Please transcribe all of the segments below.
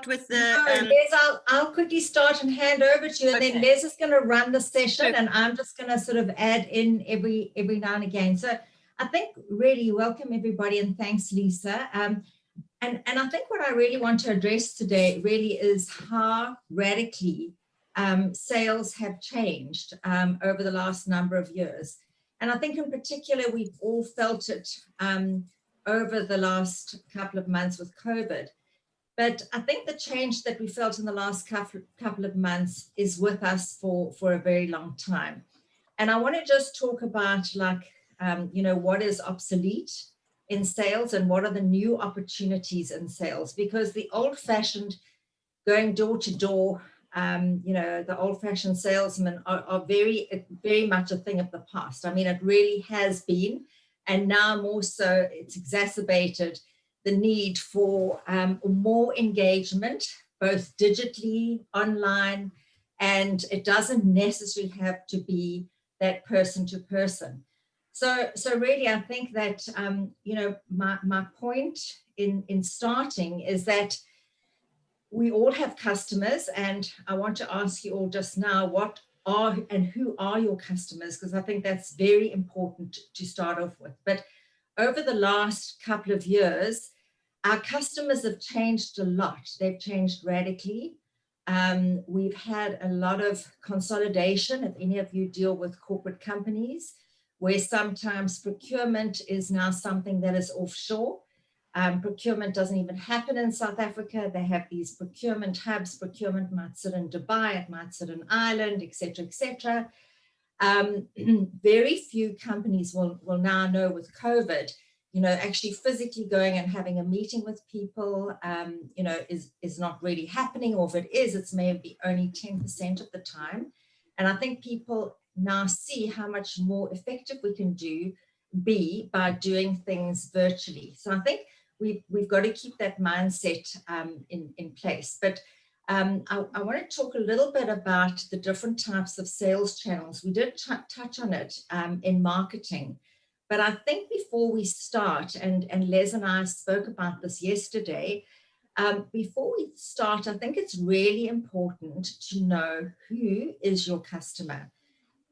start with the... Les, I'll quickly start and hand over to you, and then Les is going to run the session, Perfect. and I'm just going to sort of add in every now and again. So I think really welcome everybody, and thanks, Lisa. And I think what I really want to address today really is how radically sales have changed over the last number of years. And I think in particular, we've all felt it over the last couple of months with COVID. But I think the change that we felt in the last couple of months is with us for a very long time. And I want to just talk about what is obsolete in sales and what are the new opportunities in sales, because the old-fashioned going door to door, the old-fashioned salesmen are very much a thing of the past. I mean, it really has been, and now more so it's exacerbated the need for more engagement, both digitally, online, and it doesn't necessarily have to be that person to person. So really, I think that, my point in starting is that we all have customers, and I want to ask you all just now, what are and who are your customers? Because I think that's very important to start off with. But over the last couple of years, our customers have changed a lot. They've changed radically. We've had a lot of consolidation, if any of you deal with corporate companies, where sometimes procurement is now something that is offshore. Procurement doesn't even happen in South Africa. They have these procurement hubs. Procurement might sit in Dubai, it might sit in Ireland, et cetera, et cetera. Very few companies will now know with COVID, actually physically going and having a meeting with people, is not really happening, or if it is, it's maybe only 10% of the time. And I think people now see how much more effective we can be by doing things virtually. So I think we've got to keep that mindset in place. But I want to talk a little bit about the different types of sales channels. We did touch on it in marketing. But I think before we start, and Les and I spoke about this yesterday, before we start, I think it's really important to know who is your customer.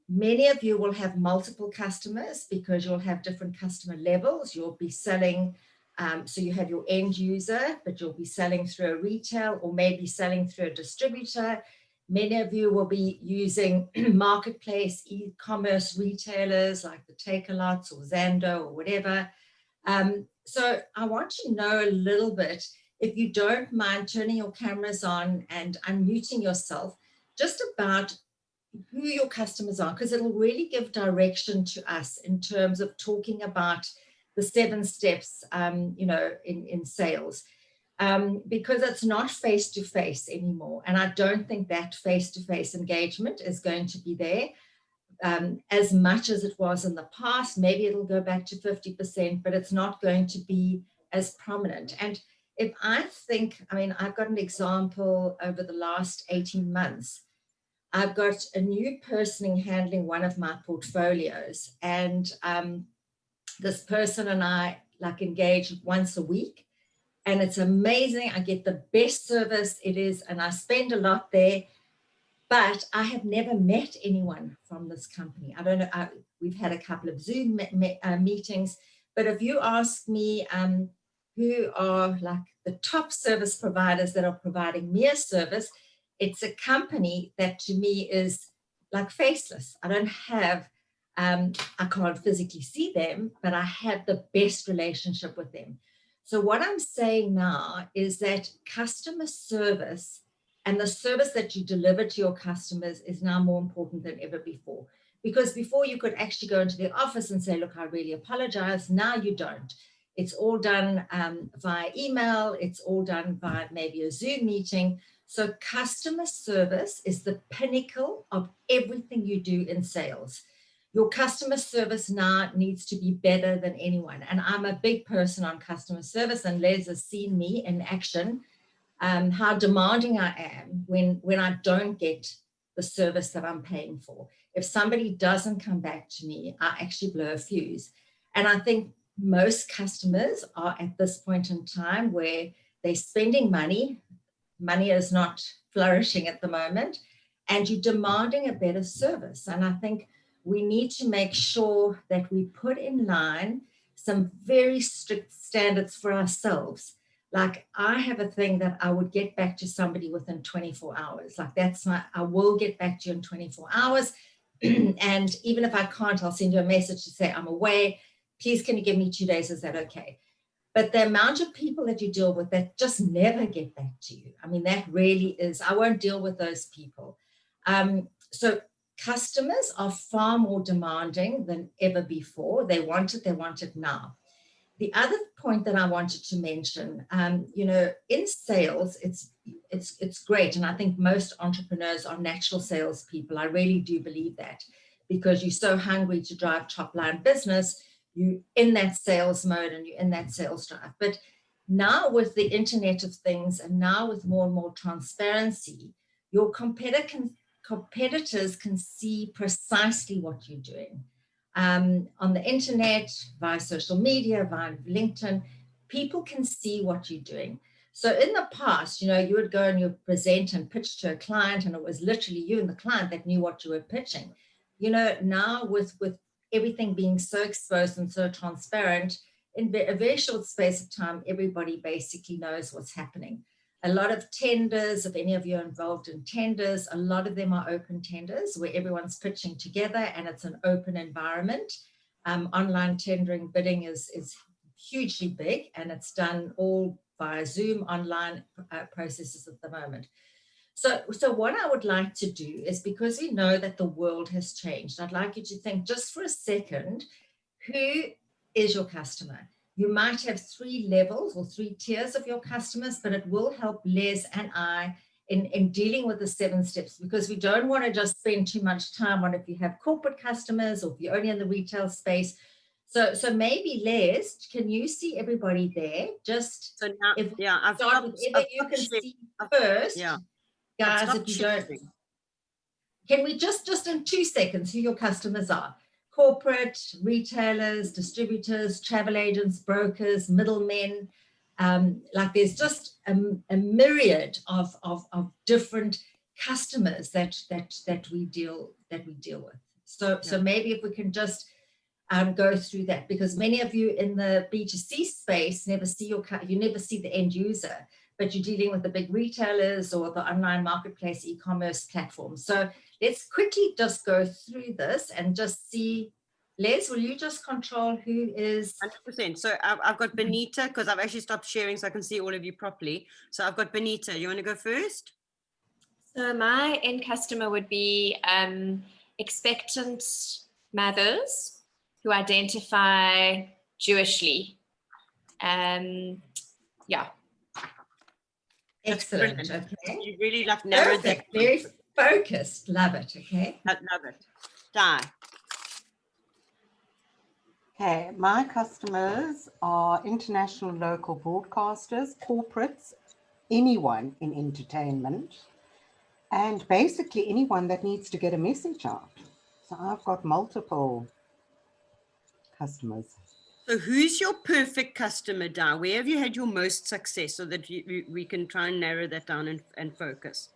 Many of you will have multiple customers because you'll have different customer levels. You'll be selling, so you have your end user, but you'll be selling through a retail or maybe selling through a distributor. Many of you will be using marketplace, e-commerce retailers like the Takealots or Zando or whatever. So I want to know a little bit, if you don't mind turning your cameras on and unmuting yourself, just about who your customers are, because it'll really give direction to us in terms of talking about the 7 steps, in sales. Because it's not face-to-face anymore. And I don't think that face-to-face engagement is going to be there as much as it was in the past. Maybe it'll go back to 50%, but it's not going to be as prominent. And if I've got an example over the last 18 months. I've got a new person handling one of my portfolios, and this person and I engage once a week. And it's amazing. I get the best service it is, and I spend a lot there, but I have never met anyone from this company. I don't know, we've had a couple of Zoom meetings, but if you ask me who are the top service providers that are providing me a service, it's a company that to me is faceless. I don't have, I can't physically see them, but I have the best relationship with them. So what I'm saying now is that customer service and the service that you deliver to your customers is now more important than ever before. Because before you could actually go into the office and say, look, I really apologize. Now you don't. It's all done via email. It's all done via maybe a Zoom meeting. So customer service is the pinnacle of everything you do in sales. Your customer service now needs to be better than anyone. And I'm a big person on customer service, and Les has seen me in action, how demanding I am when I don't get the service that I'm paying for. If somebody doesn't come back to me, I actually blow a fuse. And I think most customers are at this point in time where they're spending money. money is not flourishing at the moment, and you're demanding a better service. And I think we need to make sure that we put in line some very strict standards for ourselves. Like, I have a thing that I would get back to somebody within 24 hours. Like, I will get back to you in 24 hours. And even if I can't, I'll send you a message to say, I'm away. Please, can you give me 2 days? Is that okay? But the amount of people that you deal with that just never get back to you, I mean, that really is, I won't deal with those people. So customers are far more demanding than ever before. They want it now. The other point that I wanted to mention, in sales, it's great. And I think most entrepreneurs are natural salespeople. I really do believe that, because you're so hungry to drive top line business, you're in that sales mode and you're in that sales drive. But now with the Internet of Things, and now with more and more transparency, your competitors can see precisely what you're doing. On the internet, via social media, via LinkedIn, people can see what you're doing. So in the past, you would go and you present and pitch to a client, and it was literally you and the client that knew what you were pitching. Now with everything being so exposed and so transparent, in a very short space of time, everybody basically knows what's happening. A lot of tenders, if any of you are involved in tenders, a lot of them are open tenders where everyone's pitching together and it's an open environment. Online tendering bidding is hugely big, and it's done all via Zoom online processes at the moment. So what I would like to do is, because we know that the world has changed, I'd like you to think just for a second, who is your customer? You might have 3 levels or 3 tiers of your customers, but it will help Les and I in dealing with the 7 steps, because we don't want to just spend too much time on if you have corporate customers or if you're only in the retail space. So maybe, Les, can you see everybody there? Just so now, I've start with whatever you can see first. Yeah. Guys, if you don't, can we just in 2 seconds who your customers are? Corporate, retailers, distributors, travel agents, brokers, middlemen. Like, there's just a myriad of different customers that we deal with. So maybe if we can just go through that, because many of you in the B2C space never see the end user, but you're dealing with the big retailers or the online marketplace e-commerce platforms. So let's quickly just go through this and just see. Les, will you just control who is? 100%. So I've got Benita, because I've actually stopped sharing so I can see all of you properly. So I've got Benita. You want to go first? So my end customer would be expectant mothers who identify Jewishly. Yeah. Excellent. Okay. You really narrowed that. Very focused. Love it. Okay. Love it. Di. Okay, my customers are international local broadcasters, corporates, anyone in entertainment, and basically anyone that needs to get a message out. So I've got multiple customers. So who's your perfect customer, Di? Where have you had your most success, so that we can try and narrow that down and focus?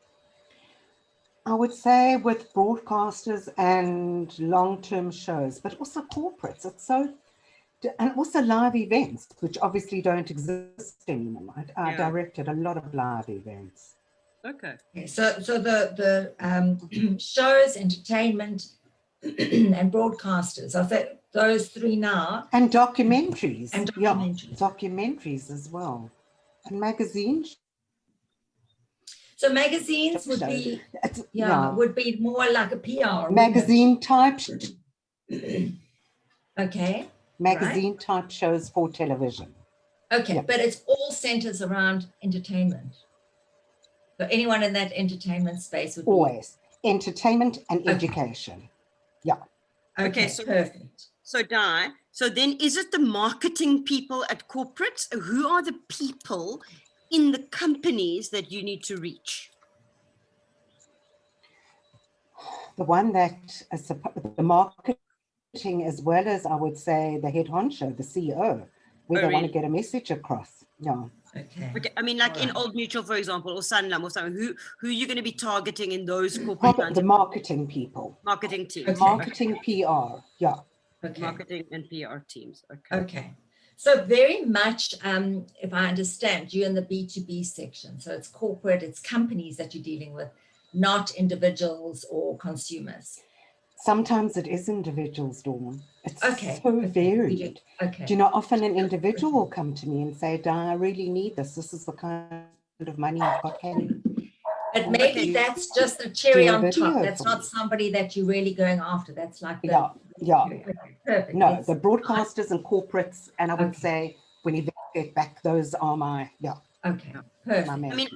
I would say with broadcasters and long-term shows, but also corporates. And also live events, which obviously don't exist anymore. I directed a lot of live events. Okay. So the shows, entertainment, and broadcasters. I think those 3 now. And documentaries. And documentaries. Yeah, documentaries as well. And magazines. So magazines would be, would be more like a PR. Magazine type. Okay. Magazine type shows for television. Okay, but it's all centers around entertainment. So anyone in that entertainment space would be. Always. Entertainment and education. Yeah. Okay, so perfect. So Di, so then is it the marketing people at corporates? Who are the people in the companies that you need to reach? The one that is the marketing, as well as I would say the head honcho, the CEO, where they want to get a message across. Yeah. Okay. Okay, I mean, like in Alright. Old Mutual, for example, or Sanlam or something, who are you going to be targeting in those corporate Probably lines the of marketing people, marketing teams? Okay. marketing, PR. Yeah. Okay. Marketing and PR teams. Okay. Okay. So very much, if I understand, you're in the B2B section. So it's corporate, it's companies that you're dealing with, not individuals or consumers. Sometimes it is individuals, Dawn. It's Okay. so Okay. varied. Okay. Do you know, often an individual will come to me and say, "Di, I really need this. This is the kind of money I've got. Can you But maybe Okay. that's just a cherry do a on top. video That's for not me?" somebody that you're really going after. That's like the Yeah, yeah. Okay, perfect. No, Let's- the broadcasters and corporates, and I would Okay. say when you get back, those are my, Okay, Yeah. perfect. my I main. mean,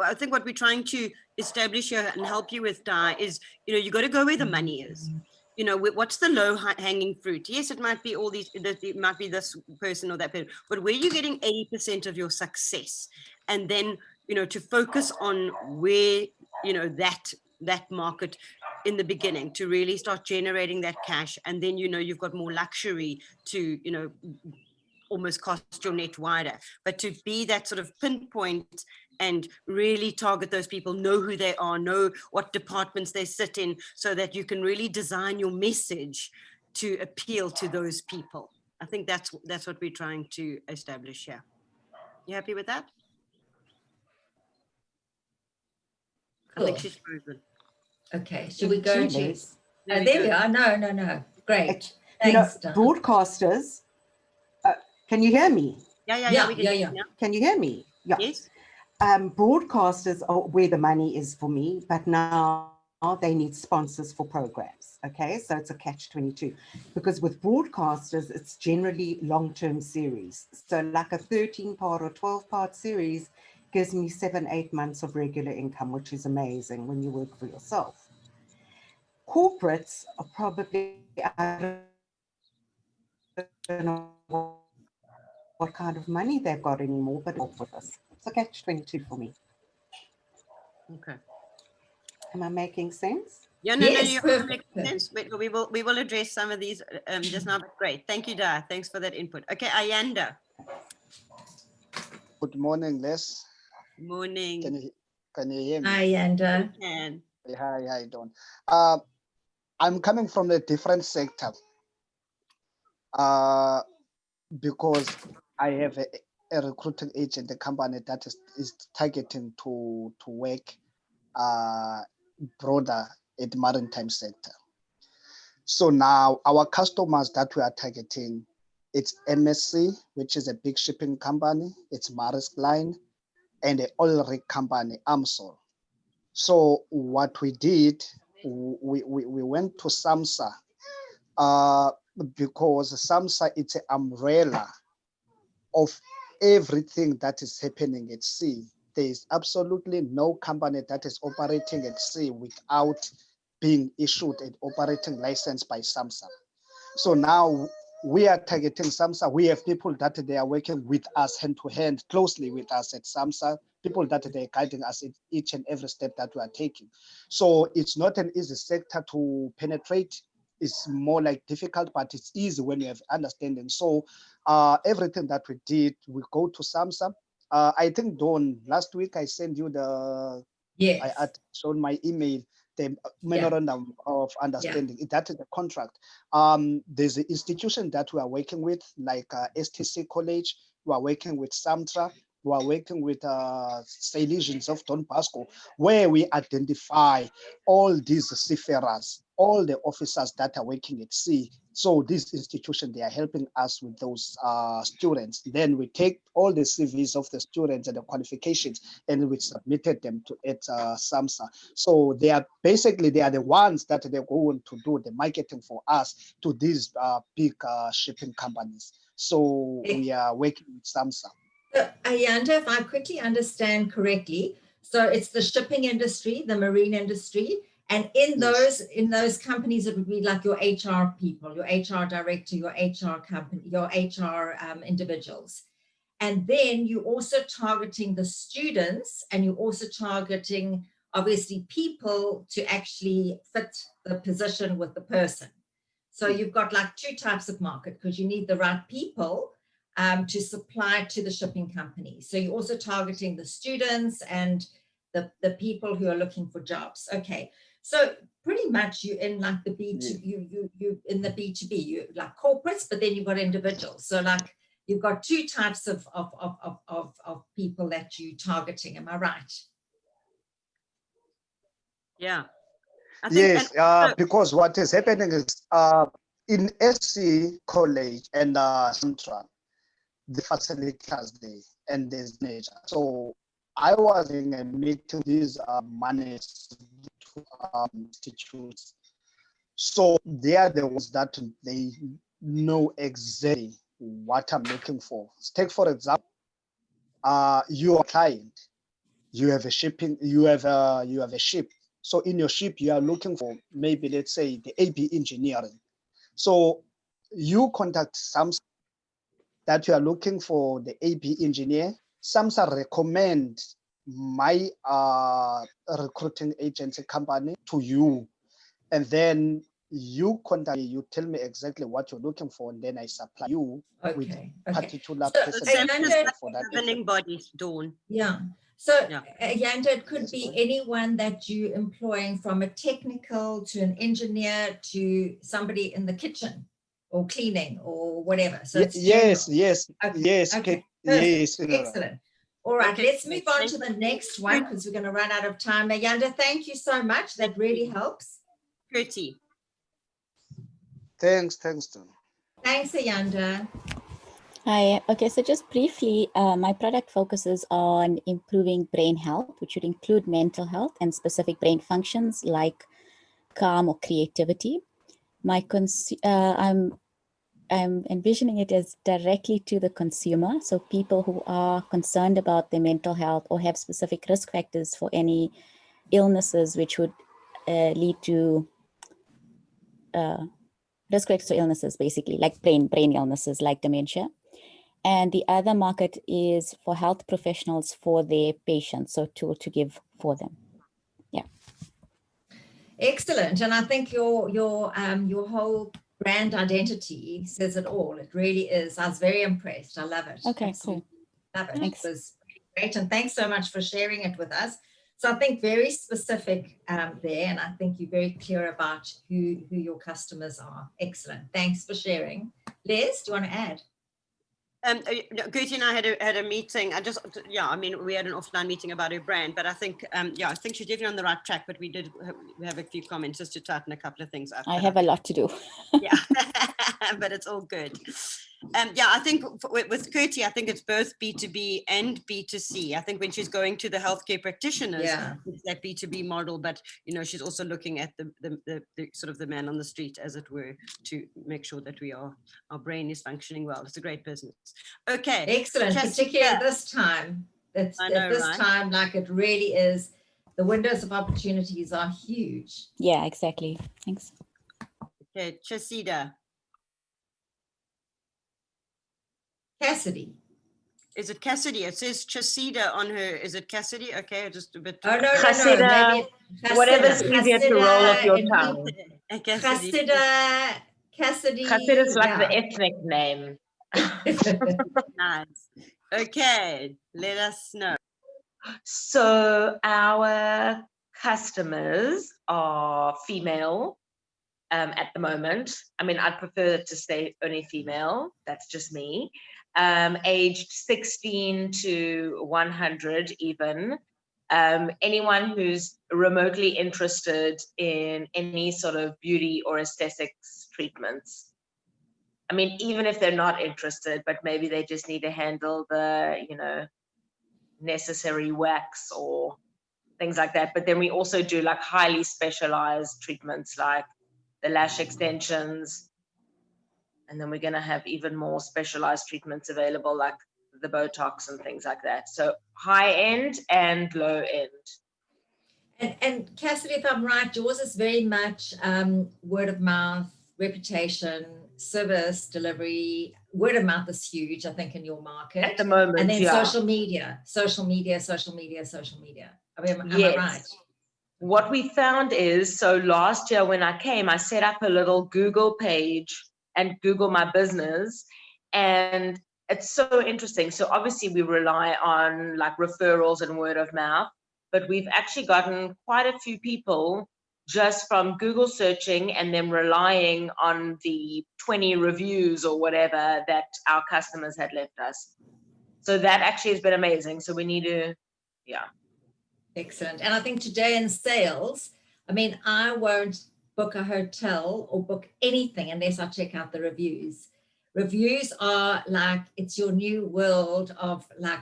I think what we're trying to establish here and help you with, Di, is, you got to go where the money is. What's the low hanging fruit? Yes, it might be all these, it might be this person or that person, but where you're getting 80% of your success, and then, to focus on where, that market in the beginning, to really start generating that cash. And then, you've got more luxury to, almost cast your net wider, but to be that sort of pinpoint and really target those people, know who they are, know what departments they sit in, so that you can really design your message to appeal to those people. I think that's what we're trying to establish here. You happy with that? I think Cool. she's frozen. Okay, should we go into? Liz. There we There go. we are. No. Great. It- you know, Thanks, Don. broadcasters, can you hear me? Yeah, we can Yeah. hear you now. Can you hear me? Yeah. Yes. Broadcasters are where the money is for me, but now they need sponsors for programs. Okay, so it's a catch-22, because with broadcasters, it's generally long-term series. So like a 13-part or 12-part series gives me 7-8 months of regular income, which is amazing when you work for yourself. Corporates are probably, I don't know what kind of money they've got anymore, but help with us. It's a catch-22 for me. Okay. Am I making sense? Yeah, no, Yes, you perfect, make perfect. sense. We will address some of these just now. But great, thank you, Di. Thanks for that input. Okay, Ayanda. Good morning, Les. Morning. Can you hear me? Hi, and And Hi, Don. I'm coming from a different sector because I have a recruiting agent, a company that is targeting to work broader at the maritime sector. So now our customers that we are targeting, it's MSC, which is a big shipping company, it's Maersk Line, and the oil rig company, Amsol. So what we did, we went to SAMSA because SAMSA, it's an umbrella of everything that is happening at sea. There is absolutely no company that is operating at sea without being issued an operating license by SAMSA. So now we are targeting SAMSA. We have people that they are working with us hand to hand, closely with us at SAMSA, people that they're guiding us in each and every step that we are taking. So it's not an easy sector to penetrate. It's more like difficult, but it's easy when you have understanding. So everything that we did, we go to SAMSA. I think, Dawn, last week I sent you yes, I had shown my email, the memorandum of understanding. That is the contract. There's an institution that we are working with, like STC College. We are working with SAMTRA. We are working with Salesians of Don Bosco, where we identify all these seafarers, all the officers that are working at sea. So this institution, they are helping us with those students. Then we take all the CVs of the students and the qualifications, and we submitted them to SAMSA. So they are the ones that they're going to do the marketing for us to these big shipping companies. So we are working with SAMSA. So, Ayanda, if I quickly understand correctly, so it's the shipping industry, the marine industry, and in those companies, it would be like your HR people, your HR director, your HR company, your HR individuals. And then you're also targeting the students, and you're also targeting, obviously, people to actually fit the position with the person. So you've got like two types of market, because you need the right people, to supply to the shipping company. So you're also targeting the students and the people who are looking for jobs. Okay, so pretty much you in like the B2, you in the B2B, you like corporates, but then you've got individuals. So like you've got two types of people that you're targeting. Am I right? Yeah. I think, Yes, because what is happening is in SC College and Central, the facilities there and there's nature. So I was in a meeting with these managed institutes. So they are the ones that they know exactly what I'm looking for. Take for example, your client, you have a shipping, you have a ship. So in your ship, you are looking for maybe, let's say, the AB engineering. So you contact SAMHSA that you are looking for the AB engineer. SAMHSA recommend my recruiting agency company to you. And then you contact me, you tell me exactly what you're looking for, and then I supply you with particular So, person for that. governing bodies, Dawn. Yeah. So, Yeah. Yanda, it could be anyone that you employing, from a technical to an engineer to somebody in the kitchen or cleaning or whatever. So it's yes, general. yes, Okay. yes, Okay. yes. Excellent. All right, Okay. let's move on to the next one because we're going to run out of time. Yanda, thank you so much. That really helps. Pretty. Thanks, Dawn. Thanks, Yanda. Hi. Okay, so just briefly, my product focuses on improving brain health, which would include mental health and specific brain functions like calm or creativity. I'm envisioning it as directly to the consumer, so people who are concerned about their mental health or have specific risk factors for any illnesses which would lead to risk factors for illnesses, basically, like brain illnesses like dementia. And the other market is for health professionals for their patients, so to give for them. Yeah. Excellent. And I think your whole brand identity says it all. It really is. I was very impressed. I love it. Okay, Absolutely. cool. Love it. Thanks. It was great. And thanks so much for sharing it with us. So I think very specific there. And I think you're very clear about who your customers are. Excellent. Thanks for sharing. Les, do you want to add? Gertie and I had a meeting. I mean, we had an offline meeting about her brand, but I think, I think she's definitely on the right track. But we have a few comments just to tighten a couple of things up. I have a lot to do. Yeah, but it's all good. I think with Gertie, I think it's both B2B and B2C. I think when she's going to the healthcare practitioners, it's that B2B model, but she's also looking at the sort of the man on the street, as it were, to make sure that our brain is functioning well. It's a great business. Okay. Excellent, particularly at this time. Time, like it really is. The windows of opportunities are huge. Yeah, exactly. Thanks. Okay, Chasida. Cassidy. Is it Cassidy? It says Chasida on her. Is it Cassidy? Okay, just a bit. Oh, no. Chasida, whatever's easier to roll off your tongue. Chasida. Chasida is like the ethnic name. Nice. Okay, let us know. So our customers are female at the moment. I mean, I'd prefer to stay only female. That's just me. Aged 16 to 100 even. Anyone who's remotely interested in any sort of beauty or aesthetics treatments. I mean, even if they're not interested, but maybe they just need to handle the, necessary wax or things like that. But then we also do like highly specialized treatments like the lash extensions. And then we're going to have even more specialized treatments available, like the Botox and things like that. So high end and low end. And Cassidy, if I'm right, yours is very much word of mouth, reputation, service, delivery. Word of mouth is huge, I think, in your market. At the moment, and then yeah. social media. I mean, am yes. I right? What we found is, so last year when I came, I set up a little Google page and Google my business. And it's so interesting. So obviously we rely on like referrals and word of mouth, but we've actually gotten quite a few people just from Google searching and then relying on the 20 reviews or whatever that our customers had left us. So that actually has been amazing. So we need to, yeah. Excellent. And I think today in sales, I mean, I won't book a hotel or book anything unless I check out the reviews. Reviews are like, it's your new world of like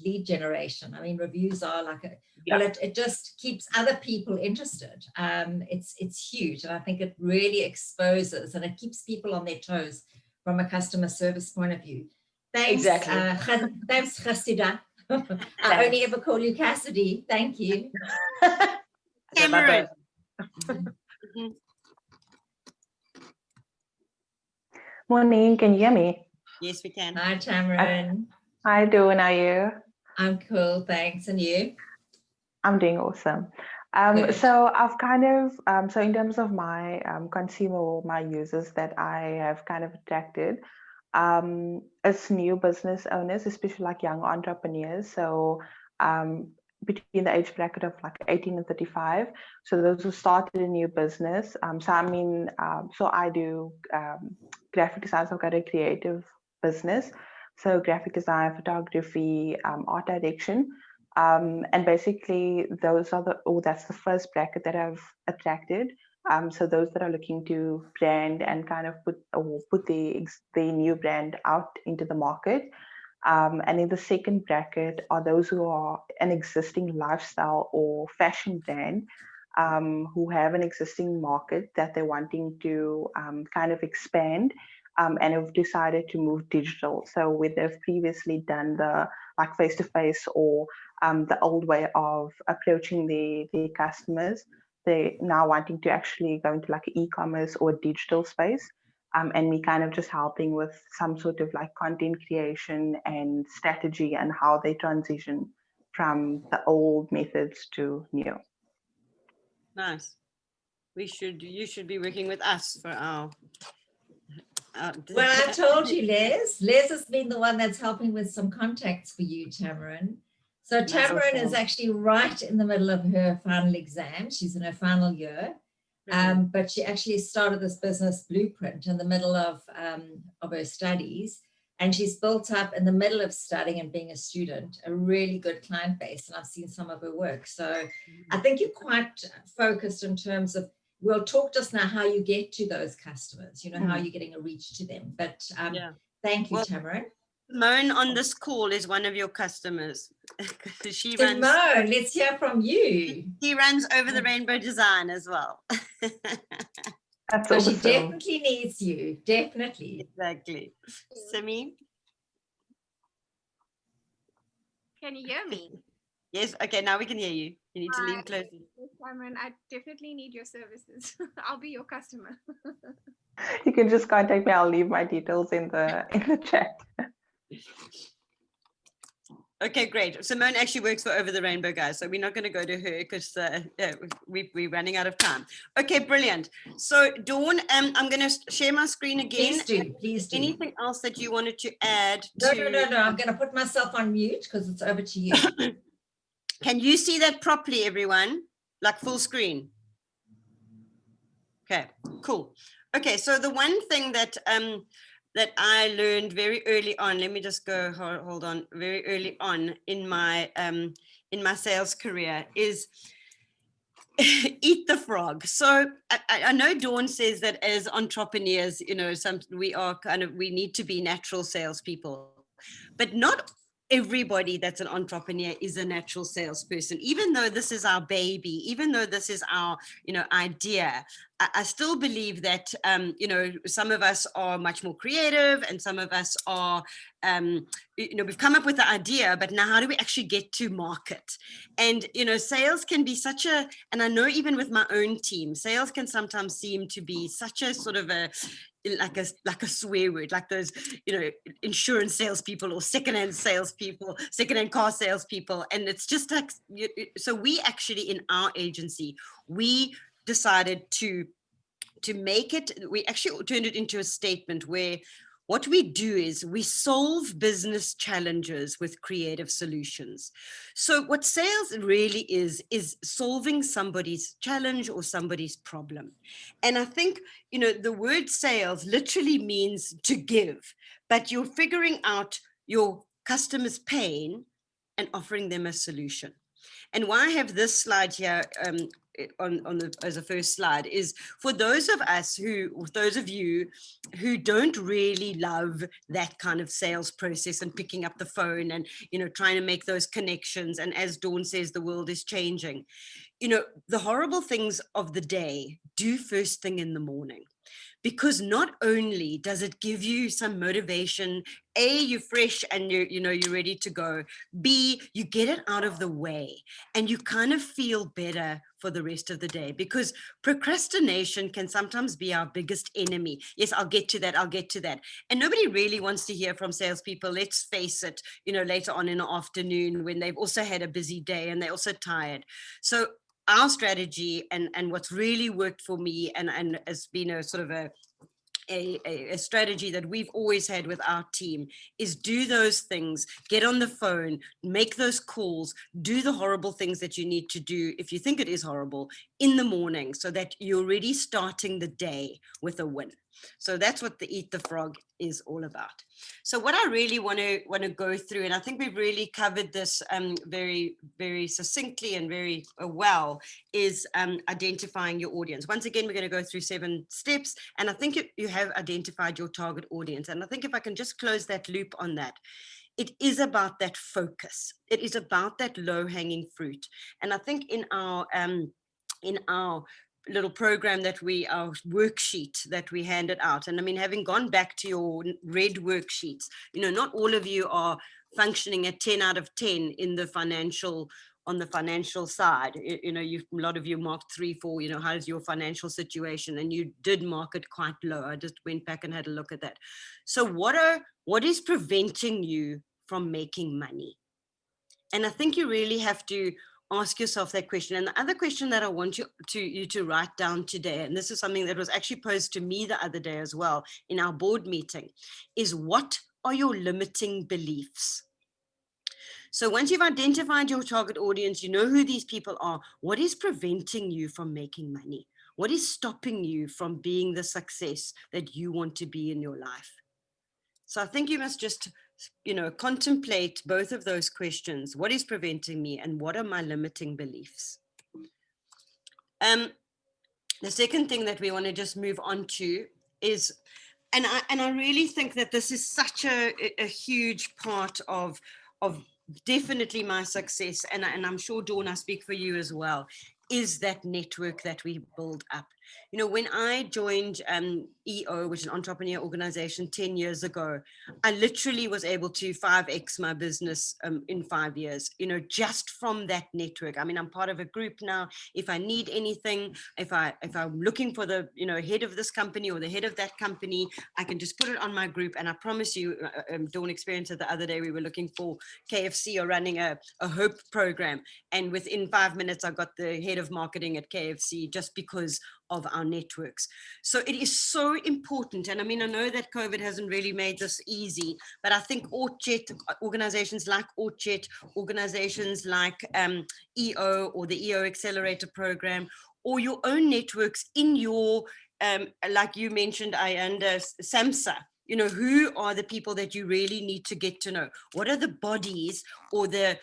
lead generation. I mean, reviews are like, well, it just keeps other people interested. It's huge. And I think it really exposes and it keeps people on their toes from a customer service point of view. Thanks, thanks, Cressida. I only ever call you Cassidy. Thank you. Cameron. Morning, can you hear me? Yes, we can. Hi, Tamron. Hi, Dawn, how are you? I'm cool, thanks. And you? I'm doing awesome. So I've kind of, so in terms of my consumer or my users that I have kind of attracted, it's new business owners, especially like young entrepreneurs. So between the age bracket of like 18 and 35. So those who started a new business. So I mean, so I do graphic design, so I've got a creative business. So graphic design, photography, art direction. And basically those are that's the first bracket that I've attracted. So those that are looking to brand and kind of put the new brand out into the market. And in the second bracket are those who are an existing lifestyle or fashion brand who have an existing market that they're wanting to kind of expand and have decided to move digital. So where they've previously done the like face-to-face or the old way of approaching the customers, they're now wanting to actually go into like e-commerce or digital space. And me kind of just helping with some sort of like content creation and strategy and how they transition from the old methods to new. Nice. You should be working with us for our well, I told you, Les. Les has been the one that's helping with some contacts for you, Tamron. So Tamron is actually right in the middle of her final exam. She's in her final year. But she actually started this business Blueprint in the middle of her studies. And she's built up in the middle of studying and being a student, a really good client base. And I've seen some of her work. So I think you're quite focused in terms of, we'll talk just now how you get to those customers, you know, how you're getting a reach to them. But thank you, Tamron. Simone on this call is one of your customers. Simone, let's hear from you. She runs Over the Rainbow Design as well. That's so awesome. She definitely needs you, definitely. Exactly. Simi? Can you hear me? Yes, okay, now we can hear you. You need to lean closer. Yes, Simon, I definitely need your services. I'll be your customer. You can just contact me. I'll leave my details in the chat. Okay, great. Simone actually works for Over the Rainbow, guys, so we're not going to go to her because we're running out of time. Okay, brilliant. So Dawn, I'm going to share my screen again. Please do. Anything else that you wanted to add? No. I'm going to put myself on mute because it's over to you. Can you see that properly, everyone? Like full screen? Okay, cool. Okay, so the one thing that that I learned very early on, let me just go, hold on, very early on in my sales career is eat the frog. So I know Dawn says that as entrepreneurs, you know, we need to be natural salespeople, but not everybody that's an entrepreneur is a natural salesperson. Even though this is our baby, even though this is our, you know, idea, I still believe that, you know, some of us are much more creative and some of us are, you know, we've come up with the idea, but now how do we actually get to market? And, you know, sales can be such a, and I know even with my own team, sales can sometimes seem to be such a sort of like a swear word, like those, you know, insurance salespeople or secondhand salespeople, secondhand car salespeople. And it's just like, so we actually in our agency, we decided to make it, we actually turned it into a statement where what we do is we solve business challenges with creative solutions. So what sales really is solving somebody's challenge or somebody's problem. And I think, you know, the word sales literally means to give, but you're figuring out your customer's pain and offering them a solution. And why I have this slide here as a first slide is for those of us those of you who don't really love that kind of sales process and picking up the phone and, you know, trying to make those connections. And as Dawn says, the world is changing. You know, the horrible things of the day do first thing in the morning. Because not only does it give you some motivation, A, you're fresh and you're ready to go. B, you get it out of the way and you kind of feel better for the rest of the day, because procrastination can sometimes be our biggest enemy. Yes, I'll get to that. And nobody really wants to hear from salespeople, let's face it, you know, later on in the afternoon when they've also had a busy day and they're also tired. So our strategy and what's really worked for me and has been a sort of a strategy that we've always had with our team is do those things, get on the phone, make those calls, do the horrible things that you need to do if you think it is horrible in the morning, so that you're already starting the day with a win. So that's what the Eat the Frog is all about. So what I really want to go through, and I think we've really covered this very, very succinctly and very well, is identifying your audience. Once again, we're going to go through 7 steps, and I think you have identified your target audience. And I think if I can just close that loop on that, it is about that focus. It is about that low-hanging fruit. And I think in our little program our worksheet that we handed out, and I mean, having gone back to your red worksheets, you know, not all of you are functioning at 10 out of 10 in the financial, on the financial side. You know, a lot of you marked 3, 4, you know, how's your financial situation? And you did mark it quite low. I just went back and had a look at that. So what is preventing you from making money? And I think you really have to ask yourself that question. And the other question that I want you to write down today, and this is something that was actually posed to me the other day as well in our board meeting, is what are your limiting beliefs? So once you've identified your target audience, you know who these people are, what is preventing you from making money? What is stopping you from being the success that you want to be in your life? So I think you must just, you know, contemplate both of those questions. What is preventing me and what are my limiting beliefs? The second thing that we want to just move on to is, and I really think that this is such a huge part of definitely my success, and I'm sure, Dawn, I speak for you as well, is that network that we build up. You know, when I joined EO, which is an entrepreneur organization 10 years ago, I literally was able to 5x my business in 5 years, you know, just from that network. I mean, I'm part of a group now. If I need anything, if I'm looking for the, you know, head of this company or the head of that company, I can just put it on my group. And I promise you, Dawn experienced it the other day. We were looking for KFC or running a Hope program. And within 5 minutes, I got the head of marketing at KFC just because of our networks. So it is so important. And I mean, I know that COVID hasn't really made this easy, but I think organizations like Orchard, organizations like EO or the EO Accelerator Program, or your own networks in your, like you mentioned, Ayanda, SAMHSA, you know, who are the people that you really need to get to know? What are the bodies or the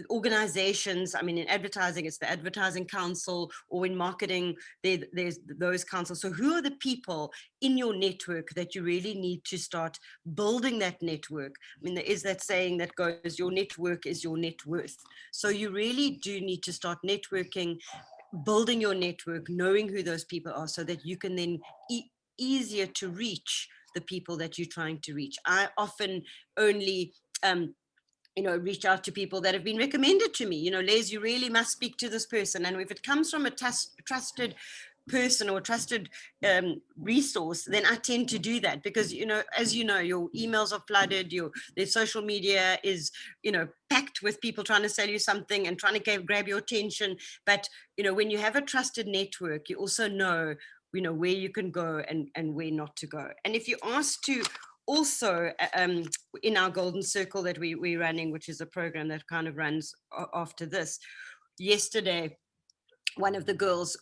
organizations? I mean, in advertising, it's the Advertising Council, or in marketing, there's those councils. So who are the people in your network that you really need to start building that network? I mean, there is that saying that goes, your network is your net worth. So you really do need to start networking, building your network, knowing who those people are, so that you can then easier to reach the people that you're trying to reach. I often only reach out to people that have been recommended to me. You know, Les, you really must speak to this person. And if it comes from a trusted person or trusted resource, then I tend to do that, because, you know, as you know, your emails are flooded, their social media is, you know, packed with people trying to sell you something and trying to grab your attention. But, you know, when you have a trusted network, you also know, you know, where you can go and where not to go. And if you're asked to also in our Golden Circle that we're running, which is a program that kind of runs after this, yesterday, one of the girls,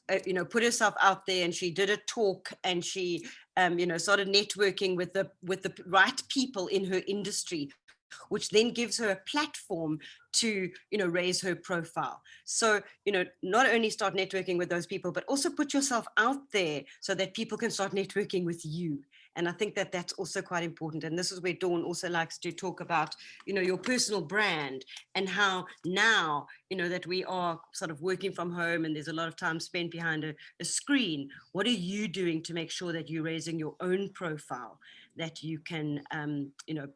put herself out there and she did a talk, and she, started networking with the right people in her industry, which then gives her a platform to, raise her profile. So, not only start networking with those people, but also put yourself out there so that people can start networking with you. And I think that that's also quite important. And this is where Dawn also likes to talk about, your personal brand, and how now, that we are sort of working from home and there's a lot of time spent behind a screen. What are you doing to make sure that you're raising your own profile, that you can,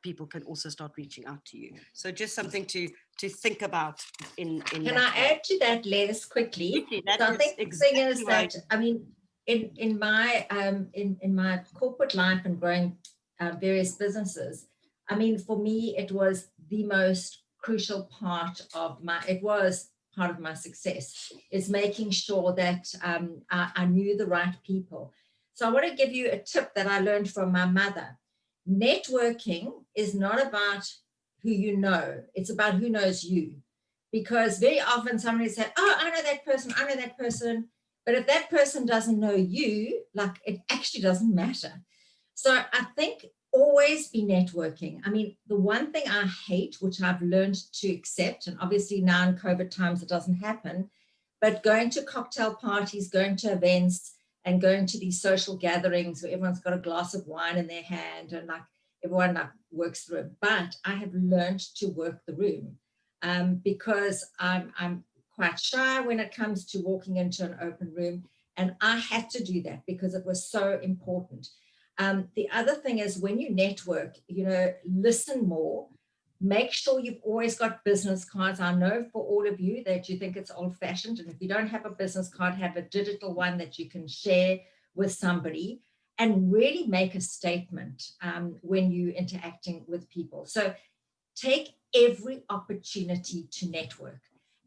people can also start reaching out to you? So just something to think about in Can I add to that, Les, quickly? That So I think the thing is that, I mean, in my corporate life and growing various businesses, I mean, for me, it was the most crucial part of my success, is making sure that I knew the right people. So I want to give you a tip that I learned from my mother. Networking is not about who you know, it's about who knows you. Because very often somebody said, oh, I know that person. But if that person doesn't know you, like, it actually doesn't matter. So I think always be networking. I mean, the one thing I hate, which I've learned to accept, and obviously now in COVID times it doesn't happen, but going to cocktail parties, going to events, and going to these social gatherings where everyone's got a glass of wine in their hand and like everyone like works through it. But I have learned to work the room because I'm quite shy when it comes to walking into an open room. And I had to do that because it was so important. The other thing is, when you network, listen more, make sure you've always got business cards. I know for all of you that you think it's old fashioned. And if you don't have a business card, have a digital one that you can share with somebody, and really make a statement when you're interacting with people. So take every opportunity to network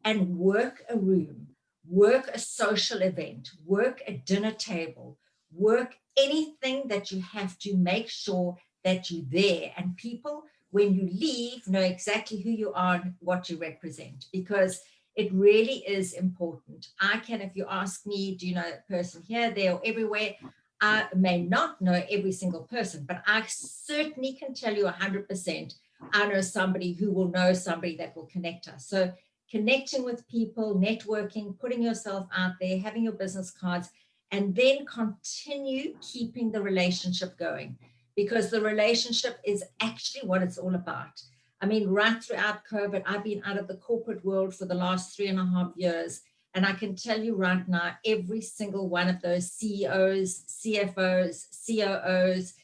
and work a room, work a social event, work a dinner table, work anything that you have to make sure that you're there. And people, when you leave, know exactly who you are and what you represent, because it really is important. If you ask me, do you know that person here, there, or everywhere? I may not know every single person, but I certainly can tell you 100%, I know somebody who will know somebody that will connect us. So connecting with people, networking, putting yourself out there, having your business cards, and then continue keeping the relationship going, because the relationship is actually what it's all about. I mean, right throughout COVID, I've been out of the corporate world for the last 3.5 years. And I can tell you right now, every single one of those CEOs, CFOs, COOs,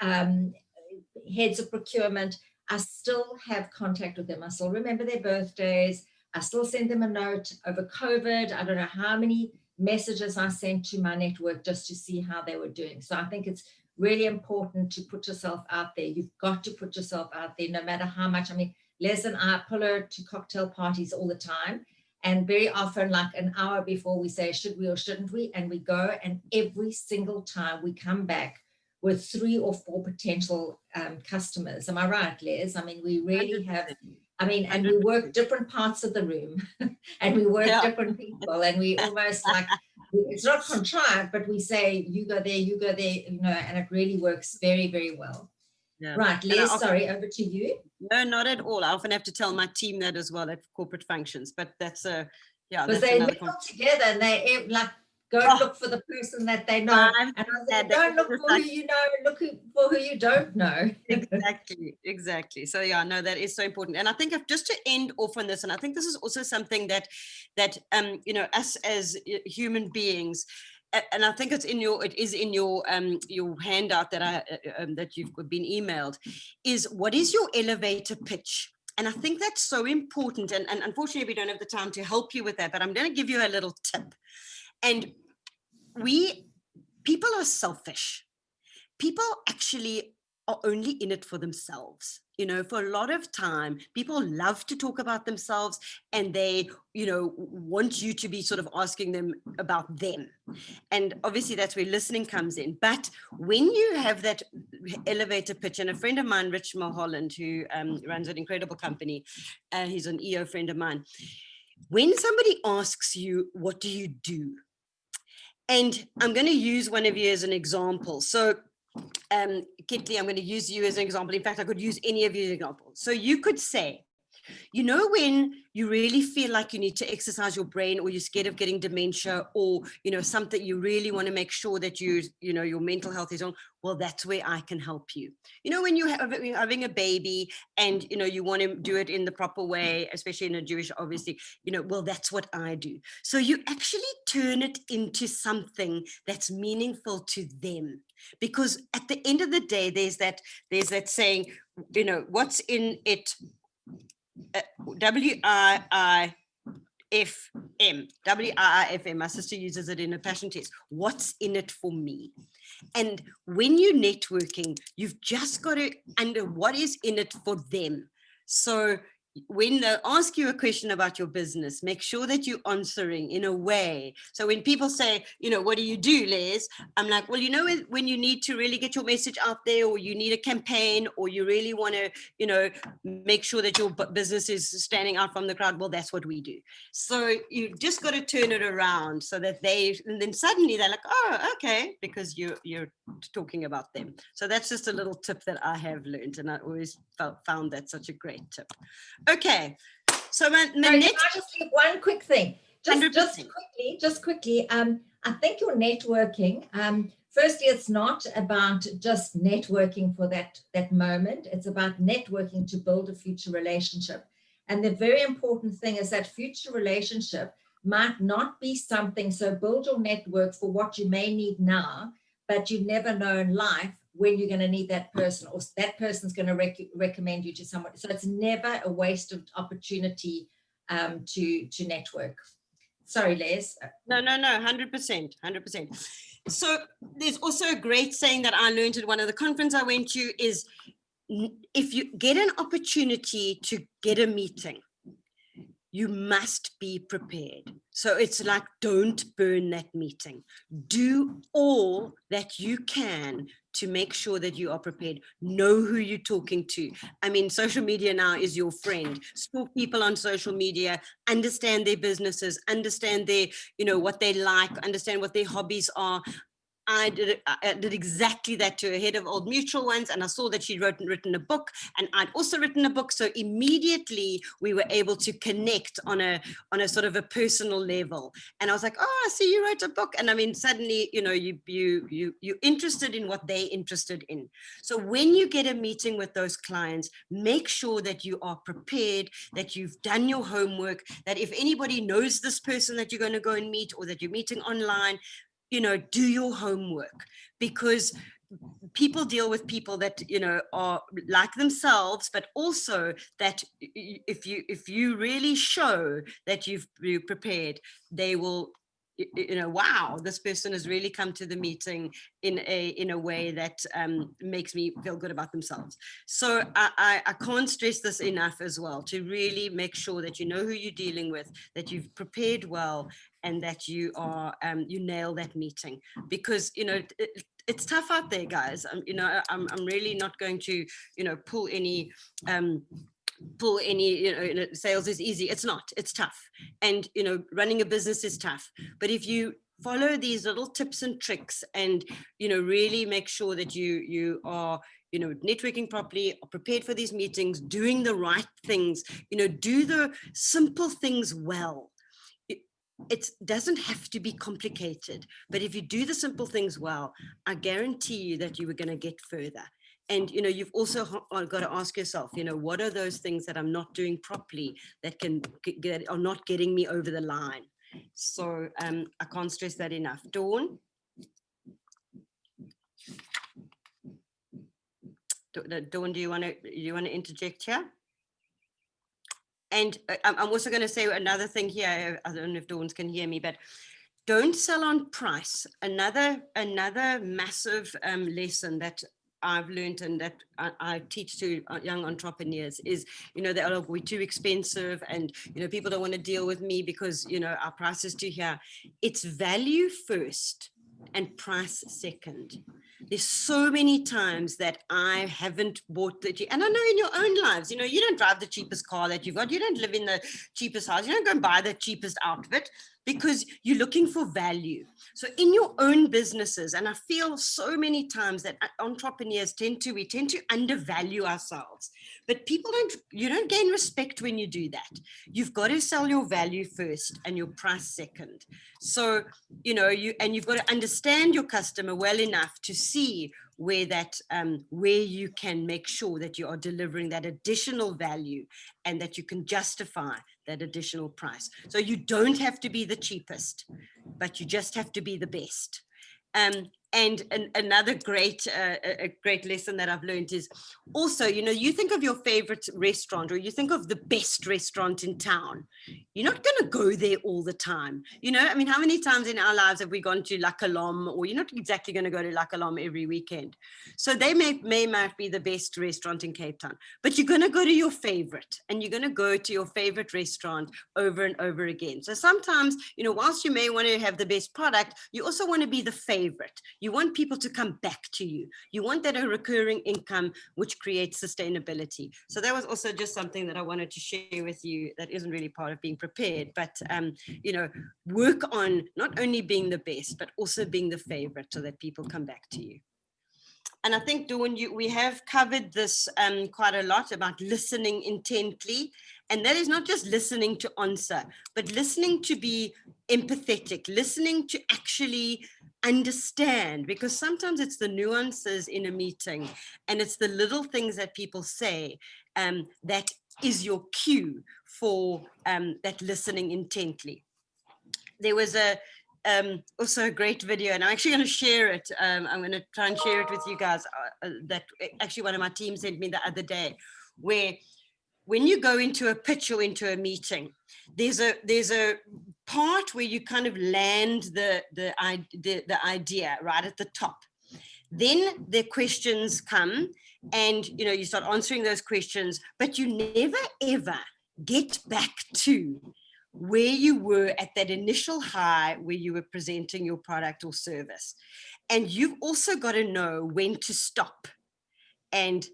heads of procurement, I still have contact with them. I still remember their birthdays. I still send them a note. Over COVID, I don't know how many messages I sent to my network just to see how they were doing. So I think it's really important to put yourself out there. You've got to put yourself out there, no matter how much. I mean, Les and I pull her to cocktail parties all the time. And very often, like an hour before, we say, should we or shouldn't we? And we go, and every single time we come back with 3 or 4 potential customers. Am I right, Les? I mean, we really have, and we work different parts of the room and we work different people, and we almost like, it's not contrived, but we say, you go there, and it really works very, very well. Yeah. Right, Les, sorry, over to you. No, not at all. I often have to tell my team that as well at corporate functions, but that's because they mingle together and they like go look for the person that they know. And I said, don't look for who you know, look for who you don't know. Exactly. So yeah, no, that is so important. And I think just to end off on this, and I think this is also something that us as human beings, and I think it is in your handout that you've been emailed, is what is your elevator pitch? And I think that's so important. And unfortunately, we don't have the time to help you with that, but I'm going to give you a little tip. And people are selfish. People actually are only in it for themselves. You know, for a lot of time, people love to talk about themselves, and they, you know, want you to be sort of asking them about them. And obviously that's where listening comes in. But when you have that elevator pitch, and a friend of mine, Rich Mulholland, who runs an incredible company, he's an EO friend of mine, when somebody asks you, what do you do? And I'm going to use one of you as an example. So Kitli, I'm going to use you as an example. In fact, I could use any of you as an example. So you could say, you know, when you really feel like you need to exercise your brain, or you're scared of getting dementia, or, you know, something you really want to make sure that you know, your mental health is on, well, that's where I can help you. You know, when you're having a baby and, you know, you want to do it in the proper way, especially in a Jewish, obviously, you know, well, that's what I do. So you actually turn it into something that's meaningful to them. Because at the end of the day, there's that saying, you know, what's in it, WIIFM. My sister uses it in a passion test. What's in it for me? And when you're networking, you've just got to under what is in it for them. So when they ask you a question about your business, make sure that you're answering in a way. So when people say, you know, what do you do, Les? I'm like, well, you know, when you need to really get your message out there, or you need a campaign, or you really want to, you know, make sure that your business is standing out from the crowd, well, that's what we do. So you've just got to turn it around so that and then suddenly they're like, oh, okay, because you're talking about them. So that's just a little tip that I have learned, and I always found that such a great tip. Okay, so my Sorry, next, can I just leave one quick thing? Just 100%. quickly. I think your networking. Firstly, it's not about just networking for that moment. It's about networking to build a future relationship. And the very important thing is that future relationship might not be something. So build your network for what you may need now, but you never know in life when you're going to need that person, or that person's going to recommend you to someone. So it's never a waste of opportunity to network. Sorry, Les. No, 100%. So there's also a great saying that I learned at one of the conferences I went to is, if you get an opportunity to get a meeting, you must be prepared. So it's like, don't burn that meeting. Do all that you can to make sure that you are prepared. Know who you're talking to. I mean, social media now is your friend. Stalk people on social media, understand their businesses, understand their, you know, what they like, understand what their hobbies are. I did exactly that to a head of Old Mutual once, and I saw that she'd written a book, and I'd also written a book. So immediately we were able to connect on a sort of a personal level. And I was like, oh, I see you wrote a book. And I mean, suddenly, you know, you're interested in what they're interested in. So when you get a meeting with those clients, make sure that you are prepared, that you've done your homework, that if anybody knows this person that you're going to go and meet, or that you're meeting online, you know, do your homework, because people deal with people that, you know, are like themselves, but also that if you really show that you're prepared, they will, you know, wow, this person has really come to the meeting in a way that makes me feel good about themselves. So I can't stress this enough as well, to really make sure that you know who you're dealing with, that you've prepared well, and that you are you nail that meeting, because, you know, it's tough out there, guys. You know, I'm really not going to, you know, pull any you know, sales is easy. It's not. It's tough. And, you know, running a business is tough. But if you follow these little tips and tricks, and, you know, really make sure that you are, you know, networking properly, prepared for these meetings, doing the right things, you know, do the simple things well. It doesn't have to be complicated, but if you do the simple things well, I guarantee you that you are going to get further. And, you know, you've also got to ask yourself, you know, what are those things that I'm not doing properly that are not getting me over the line? So I can't stress that enough. Dawn? Dawn, do you want to interject here? And I'm also going to say another thing here. I don't know if Dawn can hear me, but don't sell on price. Another massive lesson that I've learned and that I teach to young entrepreneurs is, they're like, we're too expensive and, people don't want to deal with me because, our price is too high. It's value first and price second. There's so many times that I haven't bought and I know in your own lives, you don't drive the cheapest car that you've got, you don't live in the cheapest house, you don't go and buy the cheapest outfit because you're looking for value. So in your own businesses, and I feel so many times that entrepreneurs tend to undervalue ourselves, but you don't gain respect when you do that. You've got to sell your value first and your price second. So, you've got to understand your customer well enough to see where you can make sure that you are delivering that additional value and that you can justify that additional price. So you don't have to be the cheapest, but you just have to be the best. And another great lesson that I've learned is also, you think of your favorite restaurant or you think of the best restaurant in town. You're not going to go there all the time. How many times in our lives have we gone to La Colombe, or you're not exactly going to go to La Colombe every weekend. So they might be the best restaurant in Cape Town, but you're going to go to your favorite and you're going to go to your favorite restaurant over and over again. So sometimes, whilst you may want to have the best product, you also want to be the favorite. You want people to come back to you. You want that a recurring income, which creates sustainability. So that was also just something that I wanted to share with you that isn't really part of being prepared, but, work on not only being the best, but also being the favorite so that people come back to you. And I think, Dawn, we have covered this quite a lot about listening intently. And that is not just listening to answer, but listening to be empathetic, listening to actually understand, because sometimes it's the nuances in a meeting and it's the little things that people say that is your cue for that listening intently. There was also a great video, and I'm actually going to share it. I'm going to try and share it with you guys that actually one of my team sent me the other day, where when you go into a pitch or into a meeting, there's a part where you kind of land the idea right at the top. Then the questions come and, you start answering those questions, but you never, ever get back to where you were at that initial high where you were presenting your product or service. And you've also got to know when to stop and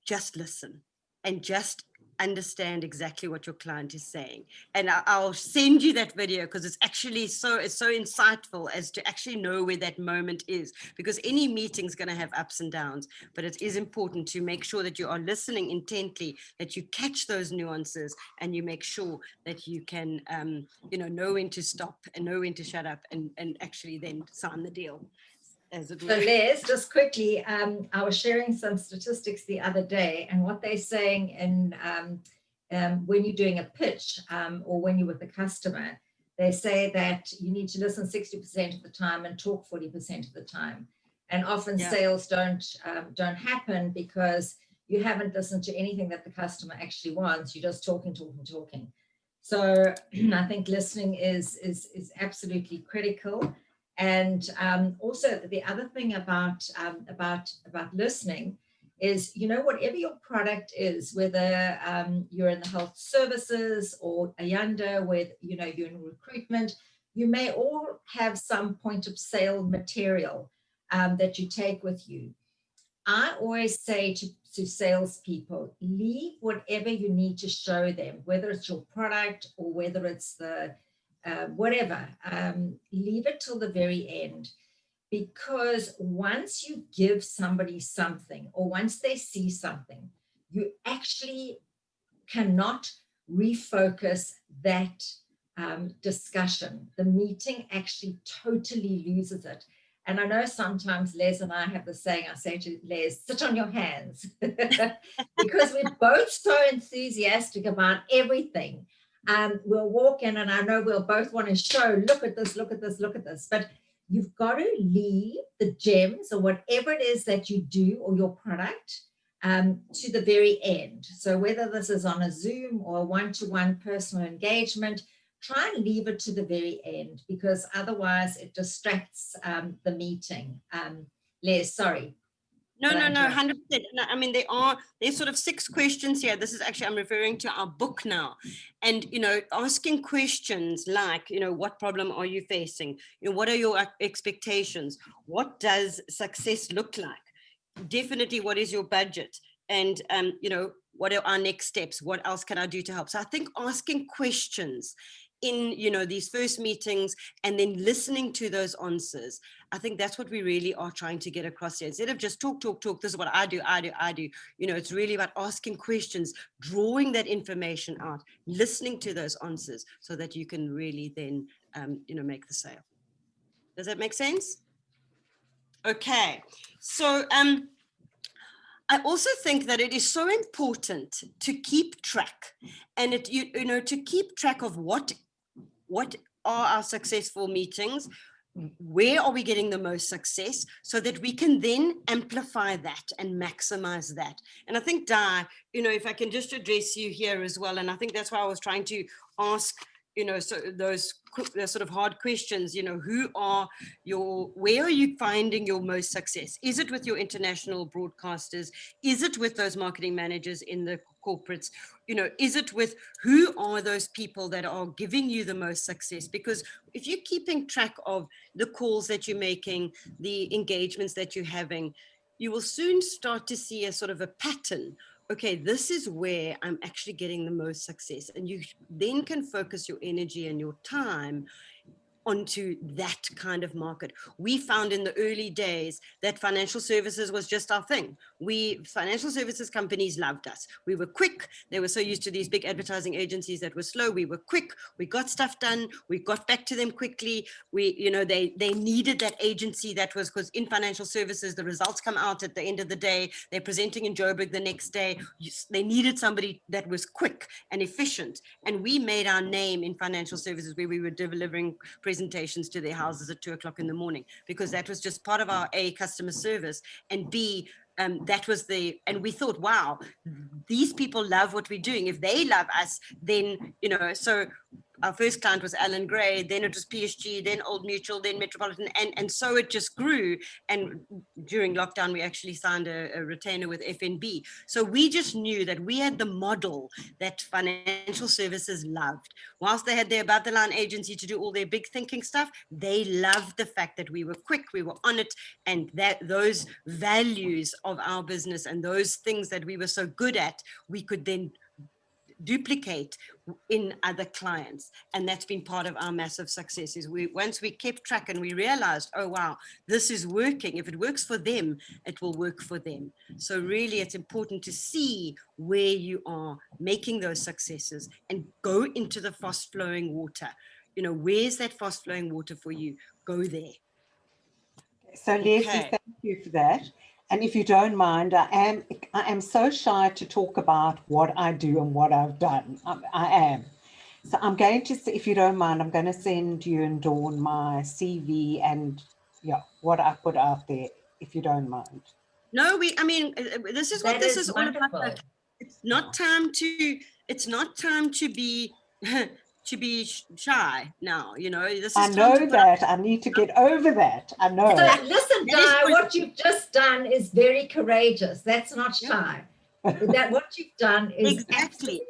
just listen and just understand exactly what your client is saying. And I'll send you that video because it's actually so insightful as to actually know where that moment is, because any meeting is going to have ups and downs, but it is important to make sure that you are listening intently, that you catch those nuances and you make sure that you can know when to stop and know when to shut up and actually then sign the deal. So Les, just quickly, I was sharing some statistics the other day, and what they're saying in when you're doing a pitch or when you're with a customer, they say that you need to listen 60% of the time and talk 40% of the time. And often sales don't happen because you haven't listened to anything that the customer actually wants. You're just talking. So I think listening is absolutely critical. And also the other thing about listening is, whatever your product is, whether you're in the health services or Ayanda, where, you're in recruitment, you may all have some point of sale material that you take with you. I always say to salespeople, leave whatever you need to show them, whether it's your product or whether it's the whatever, leave it till the very end, because once you give somebody something or once they see something, you actually cannot refocus that discussion. The meeting actually totally loses it. And I know sometimes Les and I have the saying, I say to Les, sit on your hands, because we're both so enthusiastic about everything. We'll walk in and I know we'll both want to show, look at this, look at this, look at this. But you've got to leave the gems or whatever it is that you do or your product to the very end. So whether this is on a Zoom or a one-to-one personal engagement, try and leave it to the very end, because otherwise it distracts the meeting. Les, sorry. No, But I no, enjoy it. 100%. No, I mean, there's sort of 6 questions here. This is actually, I'm referring to our book now. And, asking questions like, what problem are you facing? What are your expectations? What does success look like? Definitely, what is your budget? And, what are our next steps? What else can I do to help? So I think asking questions in, these first meetings and then listening to those answers, I think that's what we really are trying to get across here. Instead of just talk, this is what I do. It's really about asking questions, drawing that information out, listening to those answers so that you can really then, make the sale. Does that make sense? Okay. So, I also think that it is so important to keep track and to keep track of what are our successful meetings, where are we getting the most success, so that we can then amplify that and maximize that. And I think, Di, if I can just address you here as well, and I think that's why I was trying to ask, so those sort of hard questions, where are you finding your most success? Is it with your international broadcasters? Is it with those marketing managers in the corporates? Is it with, who are those people that are giving you the most success? Because if you're keeping track of the calls that you're making, the engagements that you're having, you will soon start to see a sort of a pattern. Okay, this is where I'm actually getting the most success. And you then can focus your energy and your time onto that kind of market. We found in the early days that financial services was just our thing. Financial services companies loved us. We were quick. They were so used to these big advertising agencies that were slow. We were quick. We got stuff done. We got back to them quickly. They needed that agency that was, because in financial services, the results come out at the end of the day. They're presenting in Joburg the next day. They needed somebody that was quick and efficient. And we made our name in financial services where we were delivering presentations to their houses at 2:00 in the morning, because that was just part of our A, customer service, and B, that was and we thought, wow, these people love what we're doing. If they love us, then, so our first client was Alan Gray, then it was PSG, then Old Mutual, then Metropolitan, and so it just grew. And during lockdown, we actually signed a retainer with FNB. So we just knew that we had the model that financial services loved. Whilst they had their above the line agency to do all their big thinking stuff, they loved the fact that we were quick, we were on it, and that those values of our business and those things that we were so good at, we could then duplicate in other clients. And that's been part of our massive success, is once we kept track and we realized, oh wow, this is working. If it works for them, it will work for them. So really it's important to see where you are making those successes and go into the fast flowing water. Where's that fast flowing water for you? Go there. So Leslie, thank you for that. And if you don't mind, I am so shy to talk about what I do and what I've done. I am. So I'm going to, if you don't mind, I'm going to send you and Dawn my CV and what I put out there, if you don't mind. No, this is what this is all about. It's not time to be to be shy now, this is I know that I need to get over that. I know. So listen, Di, what you've just done is very courageous. That's not shy. That what you've done is exactly.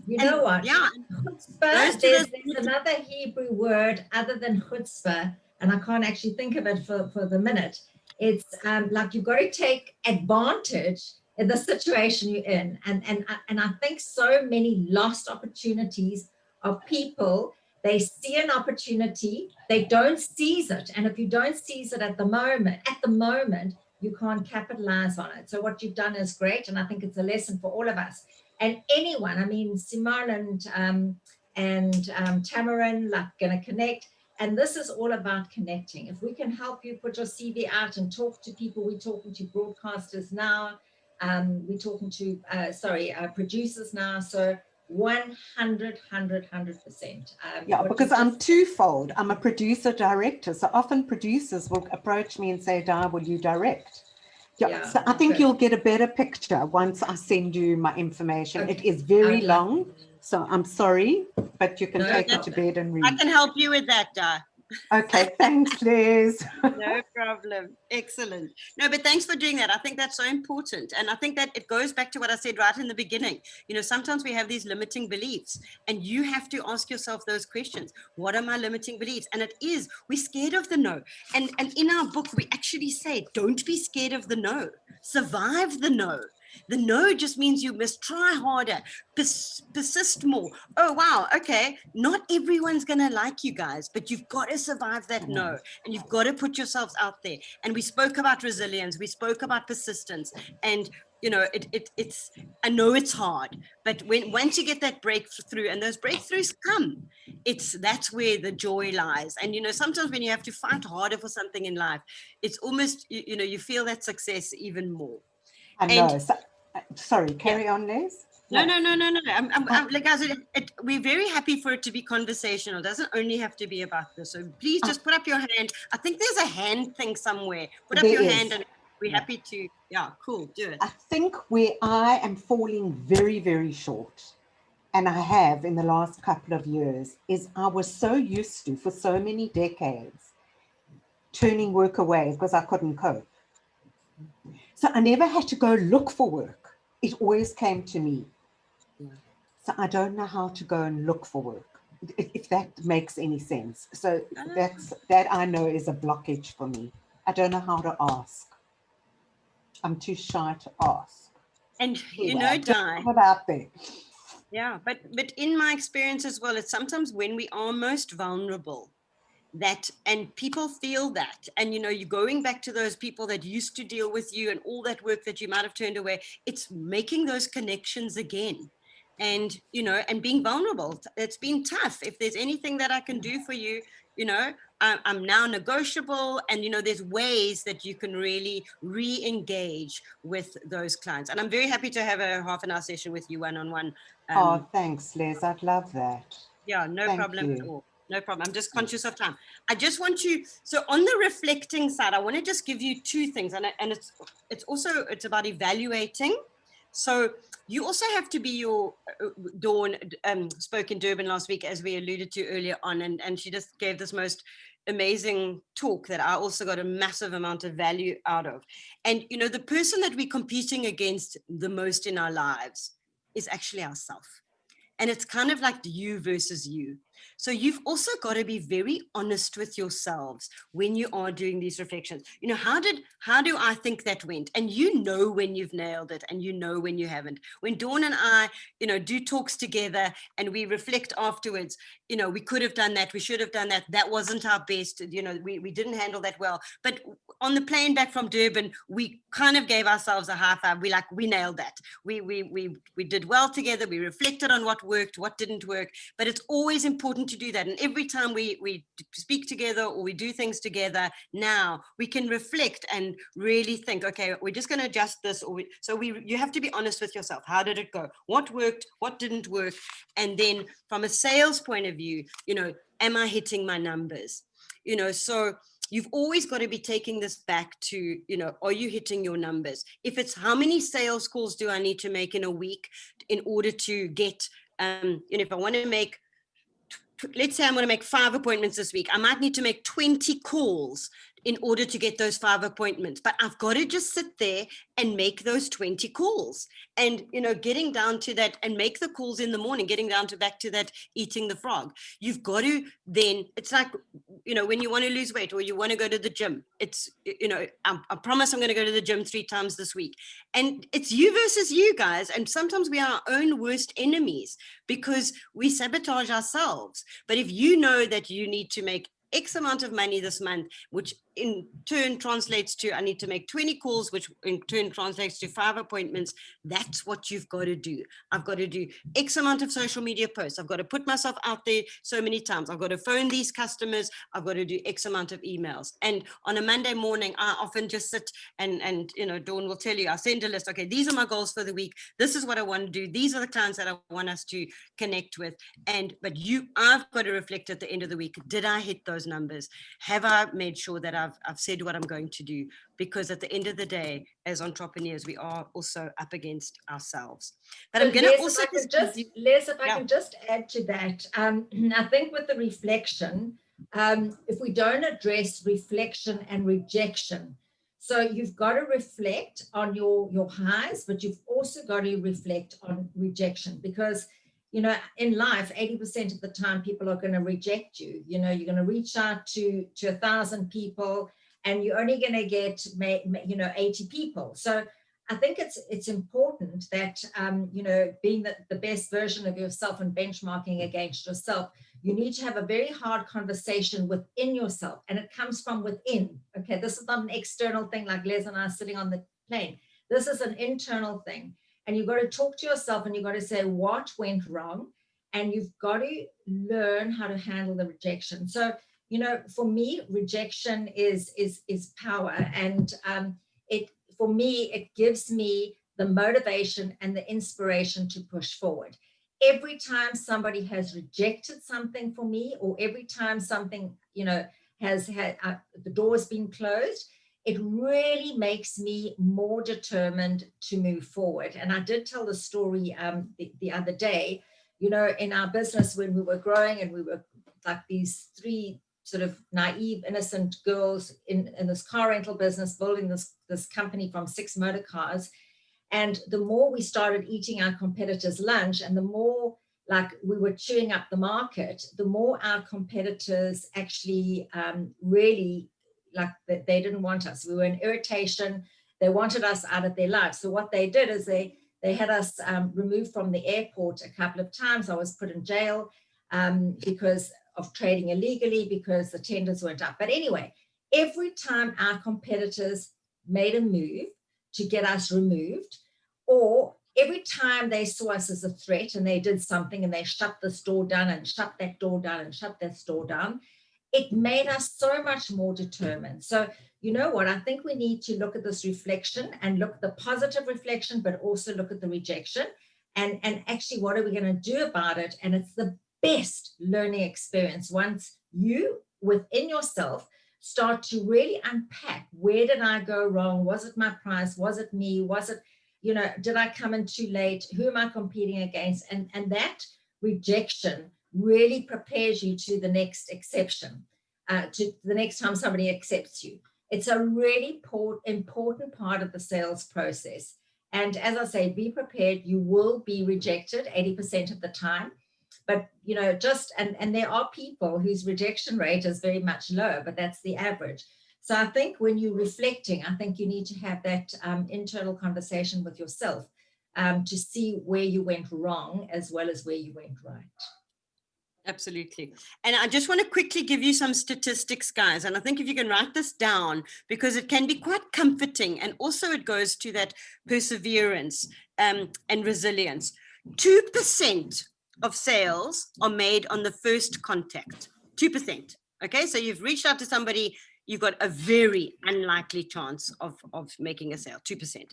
You know what? Yeah. Chutzpah, there's another Hebrew word other than chutzpah, and I can't actually think of it for the minute. It's like you've got to take advantage in the situation you're in. And I think so many lost opportunities of people, they see an opportunity, they don't seize it. And if you don't seize it at the moment, you can't capitalize on it. So what you've done is great. And I think it's a lesson for all of us. And anyone, Simone and Tamarin, like Gonna Connect. And this is all about connecting. If we can help you put your CV out and talk to people, we're talking to broadcasters now. We're talking to, producers now. So 100%. Because I'm twofold. I'm a producer director. So often producers will approach me and say, Di, will you direct? So I think you'll get a better picture once I send you my information. Okay. It is very long, so I'm sorry, but you can take it to bed and read. I can help you with that, Di. Okay, thanks, Liz. No problem. Excellent. No, but thanks for doing that. I think that's so important. And I think that it goes back to what I said right in the beginning. You know, sometimes we have these limiting beliefs and you have to ask yourself those questions. What are my limiting beliefs? And it is, we're scared of the no. And in our book, we actually say, don't be scared of the no. Survive the no. The no just means you must try harder, persist more. Oh, wow. Okay. Not everyone's going to like you guys, but you've got to survive that no. And you've got to put yourselves out there. And we spoke about resilience. We spoke about persistence. And, you know, it's, I know it's hard, but once you get that breakthrough and those breakthroughs come, that's where the joy lies. And, you know, sometimes when you have to fight harder for something in life, it's almost, you know, you feel that success even more. I know. Sorry, carry on, Liz. No. I'm like, guys, we're very happy for it to be conversational. It doesn't only have to be about this. So please just put up your hand. I think there's a hand thing somewhere. Put up your hand and we're happy to, cool, do it. I think where I am falling very, very short, and I have in the last couple of years, is I was so used to, for so many decades, turning work away because I couldn't cope. So I never had to go look for work. It always came to me. So I don't know how to go and look for work, if that makes any sense. So that I know is a blockage for me. I don't know how to ask. I'm too shy to ask. And you know, Di, about that. Yeah, but in my experience as well, it's sometimes when we are most vulnerable, and people feel that, and you know, you're going back to those people that used to deal with you and all that work that you might have turned away. It's making those connections again, and you know, and being vulnerable. It's been tough. If there's anything that I can do for you, you know, I'm now negotiable, and you know, there's ways that you can really re-engage with those clients. And I'm very happy to have a half-an-hour session with you one-on-one. Oh, thanks, Liz. I'd love that. Yeah, no problem at all. No problem. I'm just conscious of time. I just want you, so on the reflecting side, I want to just give you two things. And it's about evaluating. So you also have to be your, Dawn spoke in Durban last week, as we alluded to earlier on, and she just gave this most amazing talk that I also got a massive amount of value out of. And, you know, the person that we're competing against the most in our lives is actually ourselves. And it's kind of like you versus you. So you've also got to be very honest with yourselves when you are doing these reflections. You know, how do I think that went? And you know when you've nailed it and you know when you haven't. When Dawn and I, you know, do talks together and we reflect afterwards, you know, we could have done that, we should have done that, that wasn't our best, you know, we didn't handle that well. But on the plane back from Durban, we kind of gave ourselves a high five. We nailed that. We did well together. We reflected on what worked, what didn't work. But it's always important to do that. And every time we speak together or we do things together, now we can reflect and really think, okay, we're just going to adjust this. You have to be honest with yourself. How did it go? What worked? What didn't work? And then from a sales point of view, you know, am I hitting my numbers? You know, so you've always got to be taking this back to, you know, are you hitting your numbers? If it's how many sales calls do I need to make in a week in order to get, you know, if I want to make, let's say I'm going to make 5 appointments this week, I might need to make 20 calls in order to get those 5 appointments, but I've got to just sit there and make those 20 calls and, you know, getting down to that and make the calls in the morning, getting down to back to that eating the frog. You've got to then, it's like, you know, when you want to lose weight or you want to go to the gym, it's, you know, I promise I'm going to go to the gym 3 times this week. And it's you versus you guys. And sometimes we are our own worst enemies because we sabotage ourselves. But if you know that you need to make X amount of money this month, which in turn translates to, I need to make 20 calls, which in turn translates to 5 appointments. That's what you've got to do. I've got to do X amount of social media posts. I've got to put myself out there so many times. I've got to phone these customers. I've got to do X amount of emails. And on a Monday morning, I often just sit and you know, Dawn will tell you, I send a list. Okay, these are my goals for the week. This is what I want to do. These are the clients that I want us to connect with. But I've got to reflect at the end of the week. Did I hit those numbers? Have I made sure that I've said what I'm going to do? Because at the end of the day, as entrepreneurs, we are also up against ourselves. But I'm going to also Liz, if I can just add to that, I think with the reflection, if we don't address reflection and rejection. So you've got to reflect on your highs, but you've also got to reflect on rejection, because, you know, in life, 80% of the time people are going to reject you. You know, you're going to reach out to 1,000 people and you're only going to get, 80 people. So I think it's important that, you know, being the best version of yourself and benchmarking against yourself, you need to have a very hard conversation within yourself, and it comes from within. Okay, this is not an external thing like Les and I sitting on the plane. This is an internal thing, and you've got to talk to yourself and you've got to say what went wrong, and you've got to learn how to handle the rejection. So, you know, for me, rejection is power, and for me, it gives me the motivation and the inspiration to push forward. Every time somebody has rejected something for me, or every time something, you know, has had the door has been closed, it really makes me more determined to move forward. And I did tell the story the other day, you know, in our business when we were growing and we were like these 3 sort of naive, innocent girls in this car rental business, building this company from 6 motor cars. And the more we started eating our competitors' lunch, and the more like we were chewing up the market, the more our competitors actually really, like, they didn't want us. We were an irritation. They wanted us out of their lives. So what they did is they had us removed from the airport a couple of times. I was put in jail because of trading illegally, because the tenders weren't up. But anyway, every time our competitors made a move to get us removed, or every time they saw us as a threat and they did something and they shut this door down and shut that door down and shut that door down, it made us so much more determined. So, you know what, I think we need to look at this reflection and look at the positive reflection, but also look at the rejection and actually what are we going to do about it? And it's the best learning experience once you within yourself start to really unpack, where did I go wrong? Was it my price? Was it me? Was it, you know, did I come in too late? Who am I competing against? And that rejection really prepares you to the next exception, to the next time somebody accepts you. It's a really important part of the sales process. And as I say, be prepared. You will be rejected 80% of the time. But, you know, and there are people whose rejection rate is very much lower, but that's the average. So I think when you're reflecting, I think you need to have that internal conversation with yourself to see where you went wrong as well as where you went right. Absolutely. And I just want to quickly give you some statistics, guys. And I think if you can write this down, because it can be quite comforting. And also it goes to that perseverance and resilience. 2% of sales are made on the first contact. 2%. Okay, so you've reached out to somebody, you've got a very unlikely chance of making a sale. 2%.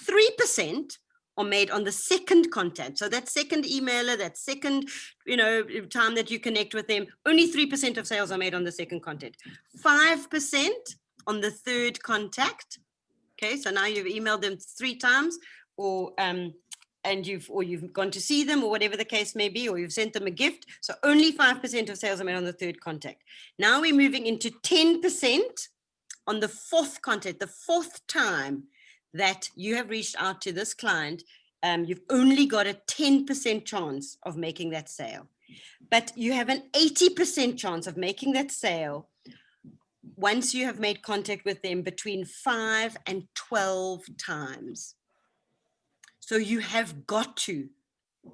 3% are made on the second contact. So that second emailer, that second, you know, time that you connect with them, only 3% of sales are made on the second contact. 5% on the third contact. Okay, so now you've emailed them 3 times, or you've gone to see them, or whatever the case may be, or you've sent them a gift. So only 5% of sales are made on the third contact. Now we're moving into 10% on the fourth contact, the fourth time that you have reached out to this client. You've only got a 10% chance of making that sale, but you have an 80% chance of making that sale once you have made contact with them between 5 and 12 times. So you have got to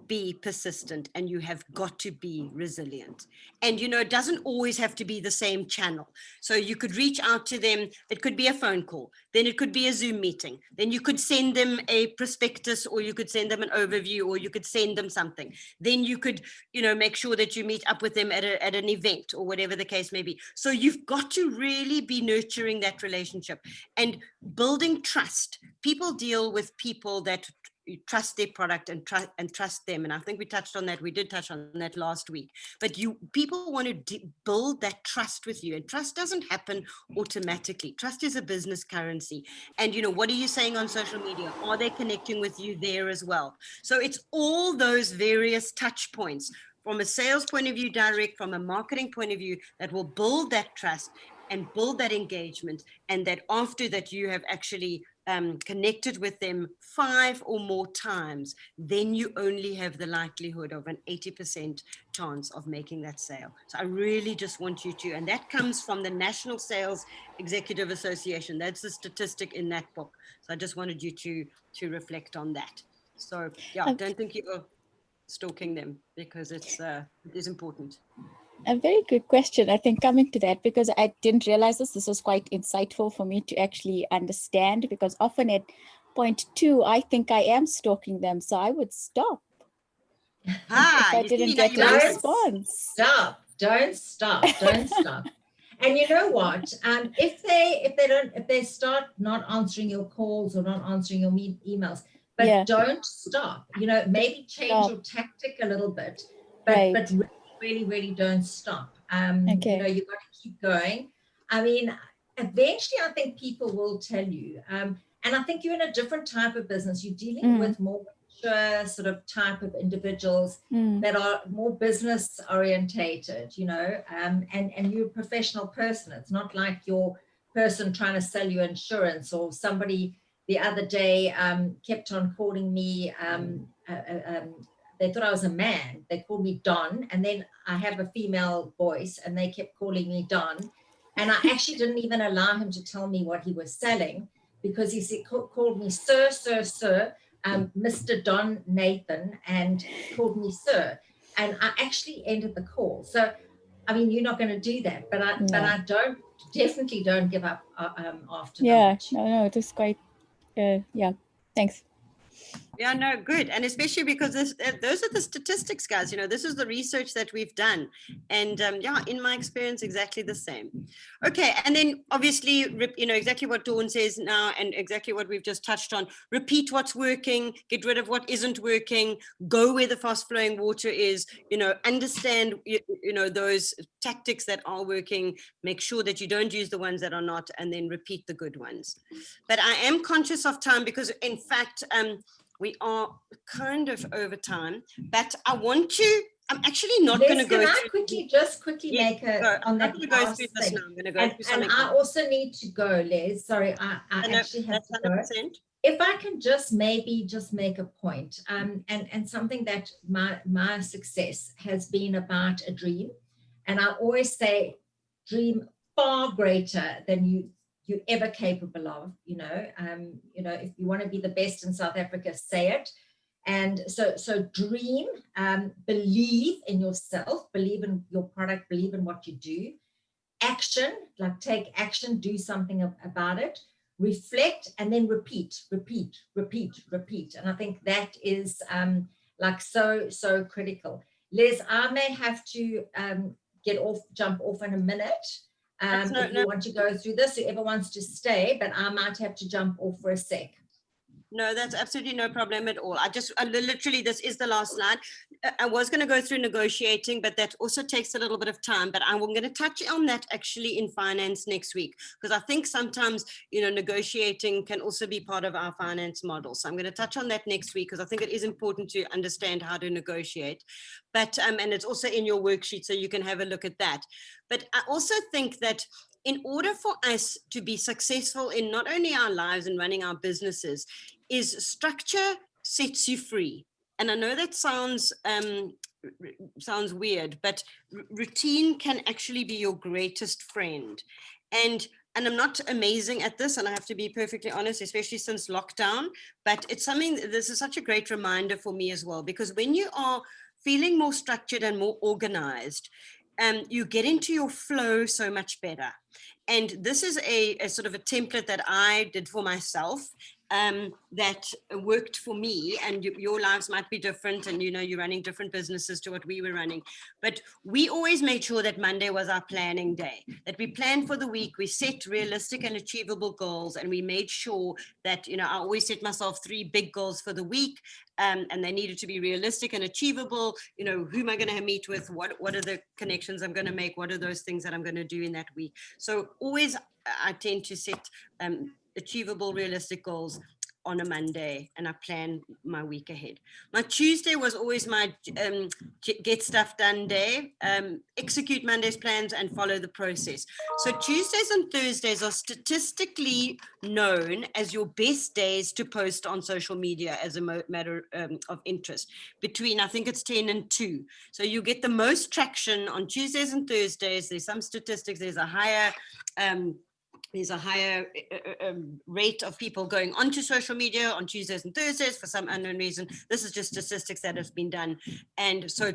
be persistent and you have got to be resilient. And, you know, it doesn't always have to be the same channel. So you could reach out to them. It could be a phone call. Then it could be a Zoom meeting. Then you could send them a prospectus, or you could send them an overview, or you could send them something. Then you could, you know, make sure that you meet up with them at an event, or whatever the case may be. So you've got to really be nurturing that relationship and building trust. People deal with people that trust their product and trust them. And I think we touched on that. We did touch on that last week. But people want to build that trust with you. And trust doesn't happen automatically. Trust is a business currency. And, you know, what are you saying on social media? Are they connecting with you there as well? So it's all those various touch points, from a sales point of view, direct, from a marketing point of view, that will build that trust and build that engagement, and that after that you have actually connected with them 5 or more times, then you only have the likelihood of an 80% chance of making that sale. So I really just want you to, and that comes from the National Sales Executive Association. That's the statistic in that book. So I just wanted you to reflect on that. So yeah, don't think you're stalking them, because it is important. A very good question. I think coming to that, because I didn't realize this was quite insightful for me to actually understand, because often at point 2, I think I am stalking them. So I would stop if I didn't get a response. Stop. Don't stop. Don't stop. And you know what? If they start not answering your calls or not answering your emails, but don't stop. You know, maybe change your tactic a little bit, but really don't stop. You know, you've got to keep going. I mean, eventually I think people will tell you, and I think you're in a different type of business. You're dealing with more mature sort of type of individuals that are more business orientated, you know, and you're a professional person. It's not like your person trying to sell you insurance, or somebody the other day kept on calling me, they thought I was a man. They called me Don, and then I have a female voice, and they kept calling me Don. And I actually didn't even allow him to tell me what he was selling, because he called me Sir, Mr. Don Nathan, and called me Sir. And I actually ended the call. So, I mean, you're not going to do that, but I definitely don't give up after that. No, it was quite, thanks. Yeah, no, good. And especially because those are the statistics, guys. You know, this is the research that we've done. And yeah, in my experience, exactly the same. Okay. And then obviously, you know, exactly what Dawn says now, and exactly what we've just touched on. Repeat what's working, get rid of what isn't working, go where the fast flowing water is, you know, understand, you know, those tactics that are working, make sure that you don't use the ones that are not, and then repeat the good ones. But I am conscious of time, because in fact, we are kind of over time, but I'm actually not going to go through. Can I quickly make on that last thing? I'm going to go through something. I also need to go, Les. Sorry, I actually have to go. 100%. If I can just make a point, and something that my success has been about a dream, and I always say, dream far greater than you're ever capable of, you know, if you want to be the best in South Africa, say it. And so dream, believe in yourself, believe in your product, believe in what you do. Action, like take action, do something about it, reflect, and then repeat. And I think that is like so critical. Les, I may have to jump off in a minute. If you want to go through this, whoever wants to stay, but I might have to jump off for a sec. No, that's absolutely no problem at all. I literally, this is the last slide. I was going to go through negotiating, but that also takes a little bit of time. But I'm going to touch on that actually in finance next week, because I think sometimes, you know, negotiating can also be part of our finance model. So I'm going to touch on that next week, because I think it is important to understand how to negotiate. But and it's also in your worksheet, so you can have a look at that. But I also think that in order for us to be successful in not only our lives and running our businesses, is structure sets you free. And I know that sounds weird, but routine can actually be your greatest friend. And I'm not amazing at this, and I have to be perfectly honest, especially since lockdown, but it's something, this is such a great reminder for me as well, because when you are feeling more structured and more organized, you get into your flow so much better. And this is a sort of a template that I did for myself, that worked for me, and your lives might be different, and you know, you're running different businesses to what we were running, but we always made sure that Monday was our planning day, that we planned for the week, we set realistic and achievable goals, and we made sure that, you know, I always set myself 3 big goals for the week, and they needed to be realistic and achievable. You know, who am I going to meet with, what are the connections I'm going to make, what are those things that I'm going to do in that week. So always I tend to set achievable, realistic goals. on a Monday, and I plan my week ahead. My Tuesday was always my get stuff done day, execute Monday's plans and follow the process. So Tuesdays and Thursdays are statistically known as your best days to post on social media as a matter of interest, between, I think it's 10 and 2. So you get the most traction on Tuesdays and Thursdays. There's some statistics, there's a higher rate of people going onto social media on Tuesdays and Thursdays for some unknown reason. This is just statistics that have been done. And so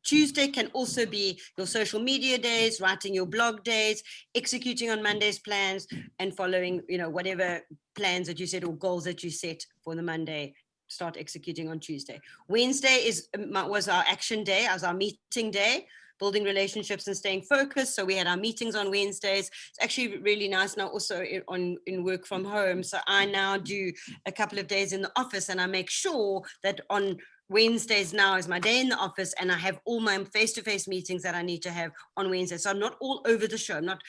Tuesday can also be your social media days, writing your blog days, executing on Monday's plans, and following, whatever plans that you set or goals that you set for the Monday. Start executing on Tuesday. Wednesday was our action day, as our meeting day, building relationships and staying focused. So we had our meetings on Wednesdays. It's actually really nice now also in work from home. So I now do a couple of days in the office, and I make sure that on Wednesdays now is my day in the office, and I have all my face-to-face meetings that I need to have on Wednesday. So I'm not all over the show. I'm not,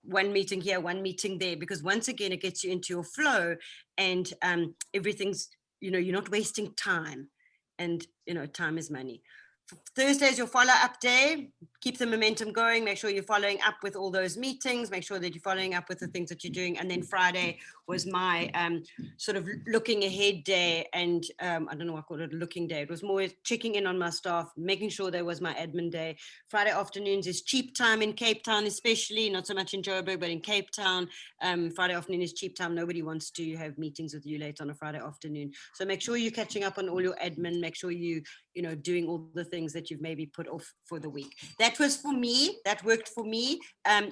one meeting here, one meeting there, because once again, it gets you into your flow, and everything's, you're not wasting time, and, time is money. Thursday is your follow-up day. Keep the momentum going. Make sure you're following up with all those meetings. Make sure that you're following up with the things that you're doing. And then Friday was my sort of looking ahead day. And I don't know what I call it, a looking day. It was more checking in on my staff, making sure there was my admin day. Friday afternoons is cheap time in Cape Town, especially, not so much in Joburg, but in Cape Town. Friday afternoon is cheap time. Nobody wants to have meetings with you late on a Friday afternoon. So make sure you're catching up on all your admin. Make sure you, doing all the things that you've maybe put off for the week. That was for me. That worked for me.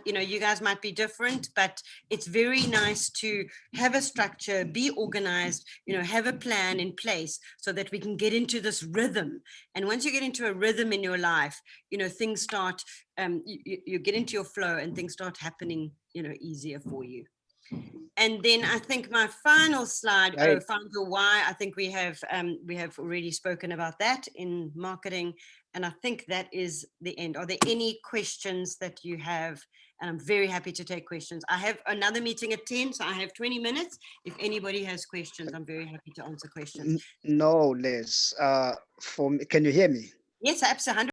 You guys might be different, but it's very nice to have a structure, be organized, have a plan in place so that we can get into this rhythm. And once you get into a rhythm in your life, things start, you get into your flow and things start happening, easier for you. And then I think my final slide, find your why. I think we have already spoken about that in marketing, and I think that is the end. Are there any questions that you have? And I'm very happy to take questions. I have another meeting at 10, so I have 20 minutes. If anybody has questions, I'm very happy to answer questions. No, Liz. Can you hear me? Yes, absolutely.